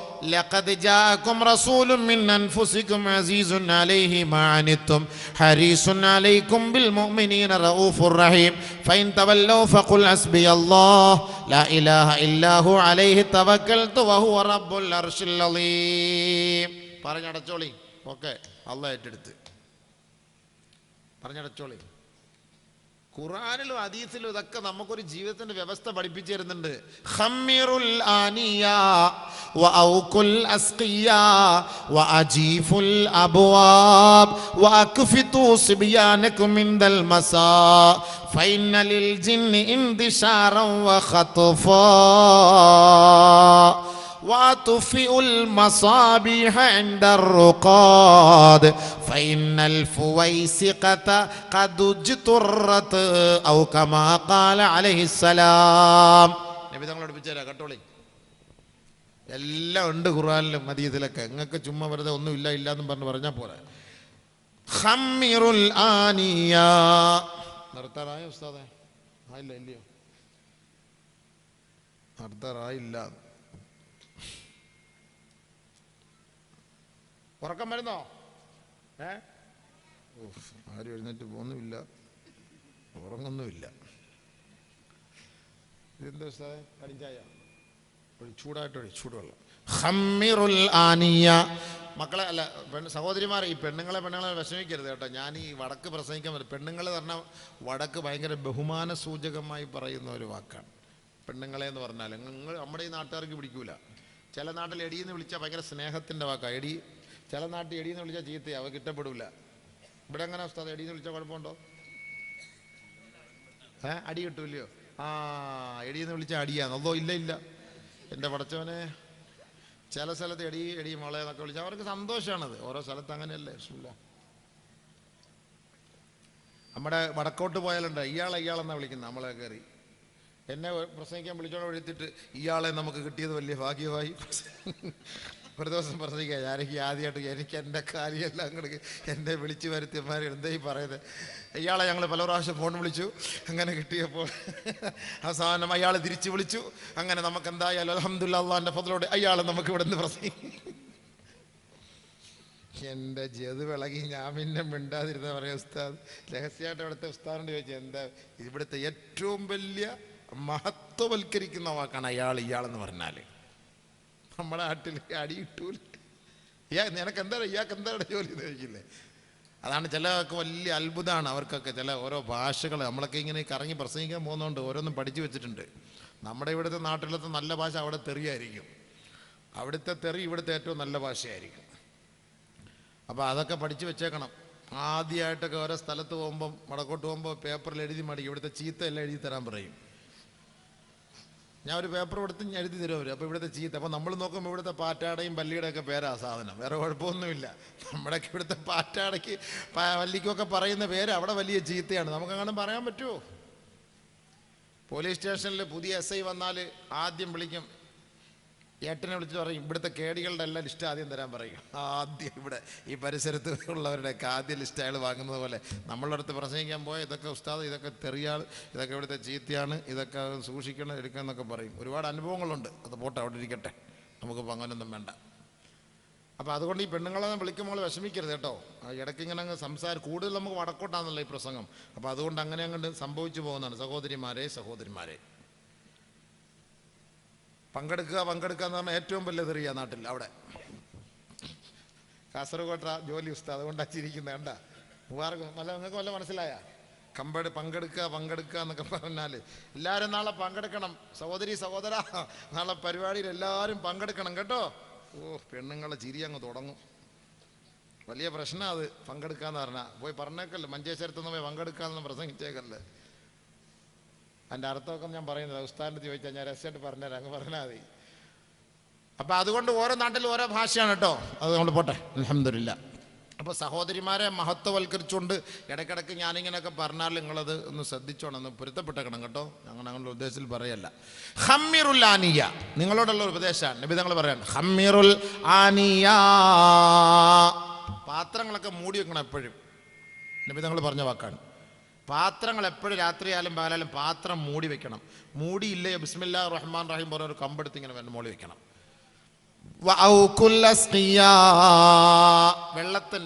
A: ലഖദ് ജാഅകും റസൂലുൻ മിൻ അൻഫുസികും അസീസുൻ അലൈഹി മാ അനിത്തും ഹരീസുൻ അലൈക്കും ബിൽ മുഅ്മിനീന റഊഫുർ റഹീം ഫഇൻ തവല്ലൗ ഫഖുൽ ഹസ്ബിയല്ലാഹ് ലാ ഇലാഹ ഇല്ലാ ഹു അലൈഹി തവക്കൽതു വഹുവ റബ്ബുൽ അർശിൽ അളീം. പറഞ്ഞടച്ചോളി. ഓക്കെ, അല്ലാഹ് ഏറ്റെടുത്ത് പറഞ്ഞടച്ചോളി. ഖുർആനിലും ഹദീസിലും ഇതൊക്കെ നമുക്കൊരു ജീവിതത്തിന്റെ വ്യവസ്ഥ പഠിപ്പിച്ചു തരുന്നുണ്ട്. ഖമ്മിറുൽ ആനിയാ വഔകുൽ അസ്ഖിയാ വഅജീഫുൽ അബ്വാബ് വഅക്ഫിതു സിബയാനകും ഇൻദൽ മസാ ഫഇന്ന ലിൽ ജിന്നി ഇന്തിശാറൻ വഖത്ഫാ وَأَطْفِئُوا الْمَصَابِيحَ عِنْدَ الرُّقَادِ فَإِنَّ الْفُوَيْسِقَةَ قَدْ اجْتُرَّتْ أَوْ كَمَا قَالَ عَلَيْهِ السَّلَامُ. നബി തങ്ങൾ പഠിപ്പിച്ചു തരാം, കേട്ടോളി. എല്ലാം ഉണ്ട് ഖുർആനിലും ഹദീസിലൊക്കെ. നിങ്ങൾക്ക് ചുമ്മാ വെറുതെ ഒന്നും ഇല്ല എന്നും പറഞ്ഞാൽ പോലെ. ഖമ്മിറുൽ ആനിയ. നിർത്താറായോ ഉസ്താദേ? ആയില്ല, ഇല്ലയോ? നിർത്താറായില്ല. ഉറക്കം വരുന്നോ? ആരും എഴുന്നേറ്റ് പോകുന്നുമില്ല, ഉറങ്ങുന്നുമില്ല. ഇതെന്താ കടിഞ്ചായ? ചൂടുവെള്ളം. ഖമ്മിറുൽ ആനിയ. മക്കളെ അല്ല, സഹോദരിമാരെ, ഈ പെണ്ണുങ്ങളെ വിഷമിക്കരുത് കേട്ടോ. ഞാൻ ഈ വടക്ക് പ്രസംഗിക്കാൻ പറ്റും. പെണ്ണുങ്ങൾ പറഞ്ഞാൽ വടക്ക് ഭയങ്കര ബഹുമാന സൂചകമായി പറയുന്ന ഒരു വാക്കാണ് പെണ്ണുങ്ങളെ എന്ന് പറഞ്ഞാൽ. നിങ്ങൾ നമ്മുടെ ഈ നാട്ടുകാർക്ക് പിടിക്കൂല. ചില നാട്ടിൽ എടിയെന്ന് വിളിച്ചാൽ ഭയങ്കര സ്നേഹത്തിൻ്റെ വാക്കാണ് എടി. ചില നാട്ടിൽ എടിയെന്ന് വിളിച്ചാൽ ചീത്തയാണ്, അവ കിട്ടപ്പെടില്ല. ഇവിടെ എങ്ങനെ അവസ്ഥ? എടിയെന്ന് വിളിച്ചാൽ കുഴപ്പമുണ്ടോ? അടി കിട്ടൂല്ലയോ? എടിയെന്ന് വിളിച്ചാൽ അടിയാന്ന്. അതോ ഇല്ല എൻ്റെ പടച്ചവനെ. ചില സ്ഥലത്ത് എടി മോളെ എന്നൊക്കെ വിളിച്ചാൽ അവർക്ക് സന്തോഷമാണത്. ഓരോ സ്ഥലത്ത് അങ്ങനെയല്ലേ? നമ്മുടെ വടക്കോട്ട് പോയാലുണ്ട് ഇയാളെന്നാണ് വിളിക്കുന്നത് നമ്മളെ കയറി. എന്നെ പ്രസംഗിക്കാൻ വിളിച്ചോണ്ട് എഴുത്തിട്ട് ഇയാളെ നമുക്ക് കിട്ടിയത് വലിയ ഭാഗ്യമായി. ഒരു ദിവസം പ്രസംഗിക്കുക, ഞാനെനിക്ക് ആദ്യമായിട്ട് എനിക്ക് എൻ്റെ കാര്യമെല്ലാം അങ്ങോട്ട് എന്നെ വിളിച്ചു വരുത്തിയമാർ എന്തായി പറയുന്നത്. ഇയാളെ ഞങ്ങൾ പല പ്രാവശ്യം ഫോൺ വിളിച്ചു, അങ്ങനെ കിട്ടിയപ്പോൾ അവസാനം അയാൾ തിരിച്ചു വിളിച്ചു. അങ്ങനെ നമുക്ക് എന്തായാലും അൽഹംദുലില്ലാഹ് അല്ലാഹുവിൻ്റെ ഫദ്ലോടെ അയാളെ നമുക്ക് ഇവിടെ നിന്ന് പ്രസംഗിക്കും. എൻ്റെ ജത് വിളകി ഞാൻ പിന്നെ മിണ്ടാതിരുന്ന പറയാം. ഉസ്താദ് രഹസ്യമായിട്ട് ഇവിടുത്തെ ഉസ്താദിനോട് ചോദിച്ചു, എന്താ ഇവിടുത്തെ ഏറ്റവും വലിയ മഹത്വവൽക്കരിക്കുന്ന വാക്കാണ് ഇയാളെന്ന് പറഞ്ഞാൽ. നമ്മുടെ നാട്ടിൽ അടി കിട്ടൂല. നിനക്ക് എന്താണ് ഇയാൾക്ക് എന്താണ് ജോലി എന്ന് ചോദിക്കില്ലേ. അതാണ് ചിലർക്ക് വലിയ അത്ഭുതമാണ് അവർക്കൊക്കെ. ചില ഓരോ ഭാഷകൾ നമ്മളൊക്കെ ഇങ്ങനെ കറങ്ങി പ്രസംഗിക്കാൻ പോകുന്നതുകൊണ്ട് ഓരോന്നും പഠിച്ചു വെച്ചിട്ടുണ്ട്. നമ്മുടെ ഇവിടുത്തെ നാട്ടിലത്തെ നല്ല ഭാഷ അവിടെ തെറിയായിരിക്കും, അവിടുത്തെ തെറി ഇവിടുത്തെ ഏറ്റവും നല്ല ഭാഷയായിരിക്കും. അപ്പോൾ അതൊക്കെ പഠിച്ചു വെച്ചേക്കണം. ആദ്യമായിട്ടൊക്കെ ഓരോ സ്ഥലത്ത് പോകുമ്പം വടക്കോട്ട് പോകുമ്പോൾ പേപ്പറിൽ എഴുതി മടിക്കും, ഇവിടുത്തെ ചീത്ത എല്ലാം എഴുതി തരാൻ പറയും. ഞാൻ ഒരു പേപ്പർ കൊടുത്ത് ഞാൻ എഴുതി തരും അവർ. അപ്പോൾ ഇവിടുത്തെ ചീത്ത, അപ്പോൾ നമ്മൾ നോക്കുമ്പോൾ ഇവിടുത്തെ പാറ്റാടയും പല്ലിയുടെയൊക്കെ പേരാ സാധനം, വേറെ കുഴപ്പമൊന്നുമില്ല. നമ്മുടെയൊക്കെ ഇവിടുത്തെ പാറ്റാടയ്ക്ക് വല്ലിക്കൊക്കെ പറയുന്ന പേര് അവിടെ വലിയ ചീത്തയാണ്. നമുക്കങ്ങനെ പറയാൻ പറ്റുമോ? പോലീസ് സ്റ്റേഷനിൽ പുതിയ SI വന്നാൽ ആദ്യം വിളിക്കും, ഏട്ടനെ വിളിച്ചിട്ട് പറയും ഇവിടുത്തെ കേടികളുടെ എല്ലാം ലിസ്റ്റ് ആദ്യം തരാൻ പറയും. ആദ്യം ഇവിടെ ഈ പരിസരത്ത് ഉള്ളവരുടെയൊക്കെ ആദ്യം ലിസ്റ്റ് അയാൾ വാങ്ങുന്നത് പോലെ നമ്മളുടെ അടുത്ത് പ്രസംഗിക്കാൻ പോയാൽ ഇതൊക്കെ ഉസ്താദ്, ഇതൊക്കെ തെറിയാൾ, ഇതൊക്കെ ഇവിടുത്തെ ചീത്തയാണ്, ഇതൊക്കെ സൂക്ഷിക്കണം എടുക്കണം എന്നൊക്കെ പറയും. ഒരുപാട് അനുഭവങ്ങളുണ്ട്. അത് പോട്ടെ, അവിടെ ഇരിക്കട്ടെ, നമുക്കിപ്പോൾ അങ്ങനെയൊന്നും വേണ്ട. അപ്പോൾ അതുകൊണ്ട് ഈ പെണ്ണുങ്ങളെ വിളിക്കുമ്പോൾ വിഷമിക്കരുത് കേട്ടോ. ഇടയ്ക്ക് ഇങ്ങനെ അങ്ങ് കൂടുതൽ നമുക്ക് വടക്കോട്ടാണല്ലോ ഈ പ്രസംഗം. അപ്പോൾ അതുകൊണ്ട് അങ്ങനെ അങ്ങോട്ട് സംഭവിച്ചു പോകുന്നതാണ്. സഹോദരിമാരെ പങ്കെടുക്കുക എന്ന് പറഞ്ഞാൽ ഏറ്റവും വലിയ തെറിയ നാട്ടിൽ. അവിടെ കാസർഗോട്ട ജോലി ഉസ്താദ്, അതുകൊണ്ടാണ് ചിരിക്കുന്നത്. കണ്ട മുബാറക് നിങ്ങൾക്ക് വല്ല മനസ്സിലായ? പങ്കെടുക്കുക എന്നൊക്കെ പറഞ്ഞാൽ എല്ലാവരും നാളെ പങ്കെടുക്കണം. സഹോദര നാളെ പരിപാടിയിൽ എല്ലാവരും പങ്കെടുക്കണം കേട്ടോ. പെണ്ണുങ്ങളെ ചിരി അങ്ങ് തുടങ്ങും. വലിയ പ്രശ്നമാണ് അത്, പങ്കെടുക്കാന്ന് പറഞ്ഞാൽ. പോയി പറഞ്ഞേക്കല്ലേ, മഞ്ചേശ്വരത്തുനിന്ന് പോയി പങ്കെടുക്കാമെന്ന് പ്രസംഗിച്ചേക്കല്ലേ. അതിൻ്റെ അർത്ഥമൊക്കെ ഞാൻ പറയുന്നത് ഉസ്താദിൻ്റെ ചോദിച്ചാൽ ഞാൻ രഹസ്യമായിട്ട് പറഞ്ഞുതരാം, അങ്ങ് പറഞ്ഞാൽ മതി. അപ്പം അതുകൊണ്ട് ഓരോ നാട്ടിലും ഓരോ ഭാഷയാണ് കേട്ടോ. അത് നമ്മൾ പോട്ടെ, അൽഹംദുലില്ലാ. അപ്പോൾ സഹോദരിമാരെ മഹത്വവൽക്കരിച്ചുകൊണ്ട് ഇടയ്ക്കിടയ്ക്ക് ഞാനിങ്ങനെയൊക്കെ പറഞ്ഞാൽ നിങ്ങളത് ഒന്ന് ശ്രദ്ധിച്ചോണം, ഒന്ന് പൊരുത്തപ്പെട്ടേക്കണം കേട്ടോ. ഞങ്ങളുടെ ഉദ്ദേശത്തിൽ പറയല്ല. ഹമ്മിറുൽ ആനിയ, നിങ്ങളോടുള്ള ഒരു ഉപദേശമാണ്. നബി തങ്ങൾ പറയാണ് ഹമ്മിറുൽ ആനിയ, പാത്രങ്ങളൊക്കെ മൂടി വെക്കണം എപ്പോഴും. നബി തങ്ങൾ പറഞ്ഞ വാക്കാണ്. പാത്രങ്ങൾ എപ്പോഴും രാത്രിയായാലും പകലായാലും പാത്രം മൂടി വെക്കണം. മൂടിയില്ലേ ബിസ്മില്ലാഹിർ റഹ്മാനിർ റഹീം പോലെ ഒരു കമ്പെടുത്ത് ഇങ്ങനെ മോളി വെക്കണം.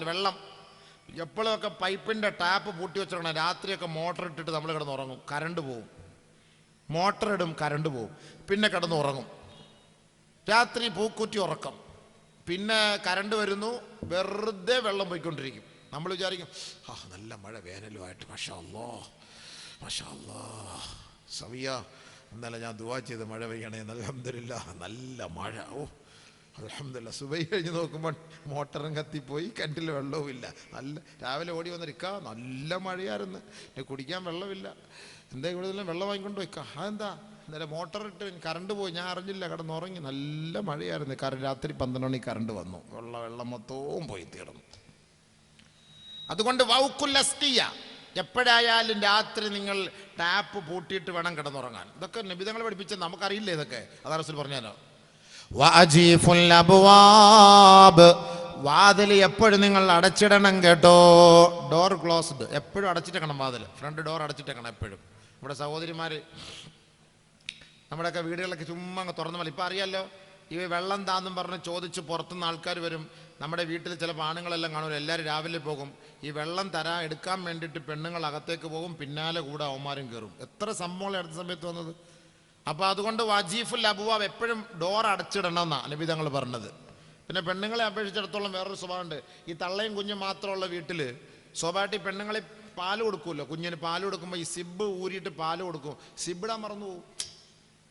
A: വെള്ളം എപ്പോഴൊക്കെ പൈപ്പിൻ്റെ ടാപ്പ് പൂട്ടി വെച്ചിടണം. രാത്രിയൊക്കെ മോട്ടർ ഇട്ടിട്ട് നമ്മൾ കിടന്നുറങ്ങും, കറണ്ട് പോവും. മോട്ടർ ഇടും, കറണ്ട് പോവും, പിന്നെ കിടന്നുറങ്ങും. രാത്രി പൂക്കുറ്റി ഉറക്കം, പിന്നെ കറണ്ട് വരുന്നു, വെറുതെ വെള്ളം പോയിക്കൊണ്ടിരിക്കും. നമ്മൾ വിചാരിക്കും നല്ല മഴ വേനലുമായിട്ട് മാഷാ അല്ലാഹ് സവിയ ഇന്നലെ ഞാൻ ദുആ ചെയ്ത് മഴ പെയ്യണേ, അൽഹംദുലില്ലാഹ് നല്ല മഴ. അൽഹംദുലില്ലാഹ്. സുബഹി കഴിഞ്ഞ് നോക്കുമ്പോൾ മോട്ടറും കത്തിപ്പോയി, കിണറ്റിൽ വെള്ളവും ഇല്ല. രാവിലെ ഓടി വന്നിരിക്കുക, നല്ല മഴയായിരുന്നു, കുടിക്കാൻ വെള്ളമില്ല. എന്താ ഇവിടെ വെള്ളം വാങ്ങിക്കൊണ്ട് വയ്ക്കുക? അതെന്താ? ഇന്നലെ മോട്ടറിട്ട് കറണ്ട് പോയി, ഞാൻ അറിഞ്ഞില്ല, കിടന്നുറങ്ങി. നല്ല മഴയായിരുന്നു. രാത്രി 12 മണി കറണ്ട് വന്നു, വെള്ളം മൊത്തവും പോയി തീർന്നു. അതുകൊണ്ട് എപ്പോഴായാലും രാത്രി നിങ്ങൾ ടാപ്പ് പൂട്ടിയിട്ട് വേണം കിടന്നുറങ്ങാൻ. ഇതൊക്കെ നബിതങ്ങൾ പഠിപ്പിച്ച നമുക്കറിയില്ല. ഇതൊക്കെ അതാ റസൂൽ പറഞ്ഞാലോ. വാതിൽ എപ്പോഴും നിങ്ങൾ അടച്ചിടണം കേട്ടോ. ഡോർ ക്ലോസ്ഡ്, എപ്പോഴും അടച്ചിട്ടേക്കണം വാതിൽ. ഫ്രണ്ട് ഡോർ അടച്ചിട്ടേക്കണം എപ്പോഴും. ഇവിടെ സഹോദരിമാർ നമ്മുടെയൊക്കെ വീടുകളൊക്കെ ചുമ്മാ അങ്ങ് തുറന്നു പോലെ. ഇപ്പം അറിയാമല്ലോ, ഈ വെള്ളം താന്നും പറഞ്ഞ് ചോദിച്ച് പുറത്തുനിന്ന് ആൾക്കാർ വരും. നമ്മുടെ വീട്ടിൽ ചില ആണുങ്ങളെല്ലാം കാണുമല്ലോ, എല്ലാവരും രാവിലെ പോകും. ഈ വെള്ളം എടുക്കാൻ വേണ്ടിയിട്ട് പെണ്ണുങ്ങൾ അകത്തേക്ക് പോകും, പിന്നാലെ കൂടെ അവന്മാരും കയറും. എത്ര സംഭവങ്ങൾ അടുത്ത സമയത്ത് വന്നത്. അപ്പോൾ അതുകൊണ്ട് വജീഫുൽ അബ്വാബ്, എപ്പോഴും ഡോർ അടച്ചിടണം എന്നാണ് നബി തങ്ങൾ പറഞ്ഞത്. പിന്നെ പെണ്ണുങ്ങളെ അപേക്ഷിച്ചിടത്തോളം വേറൊരു സ്വഭാവമുണ്ട്. ഈ തള്ളയും കുഞ്ഞും മാത്രമുള്ള വീട്ടിൽ സ്വാഭാവികമായിട്ട് പെണ്ണുങ്ങളെ പാല് കൊടുക്കുമല്ലോ. കുഞ്ഞിന് പാല് കൊടുക്കുമ്പോൾ ഈ സിബ് ഊരിയിട്ട് പാല് കൊടുക്കും, സിബിടാൻ മറന്നു പോകും.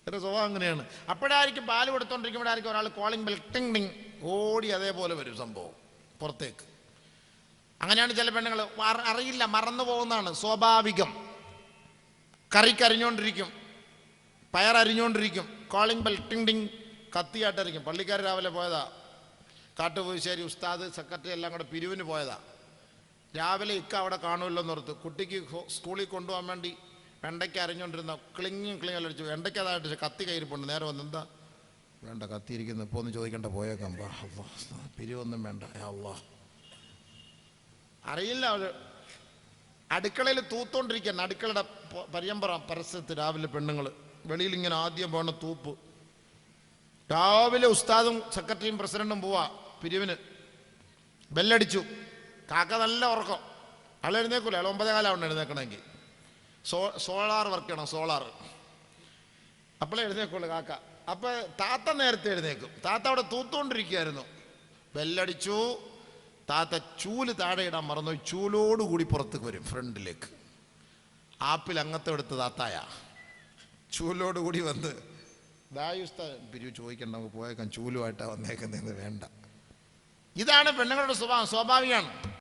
A: എൻ്റെ സ്വഭാവം അങ്ങനെയാണ്. അപ്പോഴായിരിക്കും പാല് കൊടുത്തോണ്ടിരിക്കുമ്പോഴായിരിക്കും ഒരാൾ കോളിംഗ് ബെൽ ടിങ് ടിങ് ഓടി അതേപോലെ വരും സംഭവം പുറത്തേക്ക്. അങ്ങനെയാണ് ചില പെണ്ണുങ്ങൾ, അറിയില്ല, മറന്നു പോകുന്നതാണ് സ്വാഭാവികം. കറിക്കരിഞ്ഞുകൊണ്ടിരിക്കും, പയറരിഞ്ഞുകൊണ്ടിരിക്കും, കോളിംഗ് ബെൽ ടിങ് ടിങ് കത്തിയായിട്ടായിരിക്കും. പള്ളിക്കാർ രാവിലെ പോയതാ, കാട്ടുപൂശ്ശേരി ഉസ്താദ് സെക്രട്ടറി എല്ലാം കൂടെ പിരിവിന് പോയതാ. രാവിലെ അവിടെ കാണുമല്ലോ എന്നോർത്ത് കുട്ടിക്ക് സ്കൂളിൽ കൊണ്ടുപോകാൻ വേണ്ടി വെണ്ടയ്ക്ക അരിഞ്ഞുകൊണ്ടിരുന്ന ക്ലിങ്ങും അടിച്ചു. വെണ്ടയ്ക്ക അതായിട്ട് കത്തി കയ്യിരിപ്പുണ്ട്. നേരെ വന്ന് എന്താ വേണ്ട കത്തിയിരിക്കുന്നു, ഇപ്പോൾ ഒന്ന് ചോദിക്കണ്ട, പോയേക്കാം, പിരിവൊന്നും വേണ്ട, അല്ലാ അറിയില്ല. അവര് അടുക്കളയിൽ തൂത്തോണ്ടിരിക്കുകയാണ്. അടുക്കളയുടെ പരസ്യത്ത് രാവിലെ പെണ്ണുങ്ങൾ വെളിയിൽ ഇങ്ങനെ ആദ്യം പോകണ തൂപ്പ്. രാവിലെ ഉസ്താദും സെക്രട്ടറിയും പ്രസിഡന്റും പോവാ പിരിവിന്. ബെല്ലടിച്ചു. കാക്ക നല്ല ഉറക്കം. ആൾ എഴുന്നേക്കൂല. ആൾ 9:15 എഴുന്നേക്കണമെങ്കിൽ. സോളാർ വർക്ക് ചെയ്യണം, സോളാർ. അപ്പോഴേ എഴുന്നേക്കുള്ളൂ കാക്ക. അപ്പം താത്ത നേരത്തെ എഴുന്നേക്കും. താത്ത അവിടെ തൂത്തുകൊണ്ടിരിക്കുകയായിരുന്നു. ബെല്ലടിച്ചു. താത്ത ചൂല് താഴെ ഇടാൻ മറന്നു. ചൂലോടുകൂടി പുറത്തേക്ക് വരും ഫ്രണ്ടിലേക്ക്. ആപ്പിൽ അങ്ങനത്തെ എടുത്ത് താത്തായ ചൂലോടുകൂടി വന്ന് ദായുസ്ത പിരിവ് ചോദിക്കണ്ട, നമുക്ക് പോയേക്കാൻ, ചൂലുമായിട്ടാണ് വന്നേക്കുന്നതെന്ന് വേണ്ട. ഇതാണ് പെണ്ണുങ്ങളുടെ സ്വഭാവം. സ്വാഭാവികമാണ്.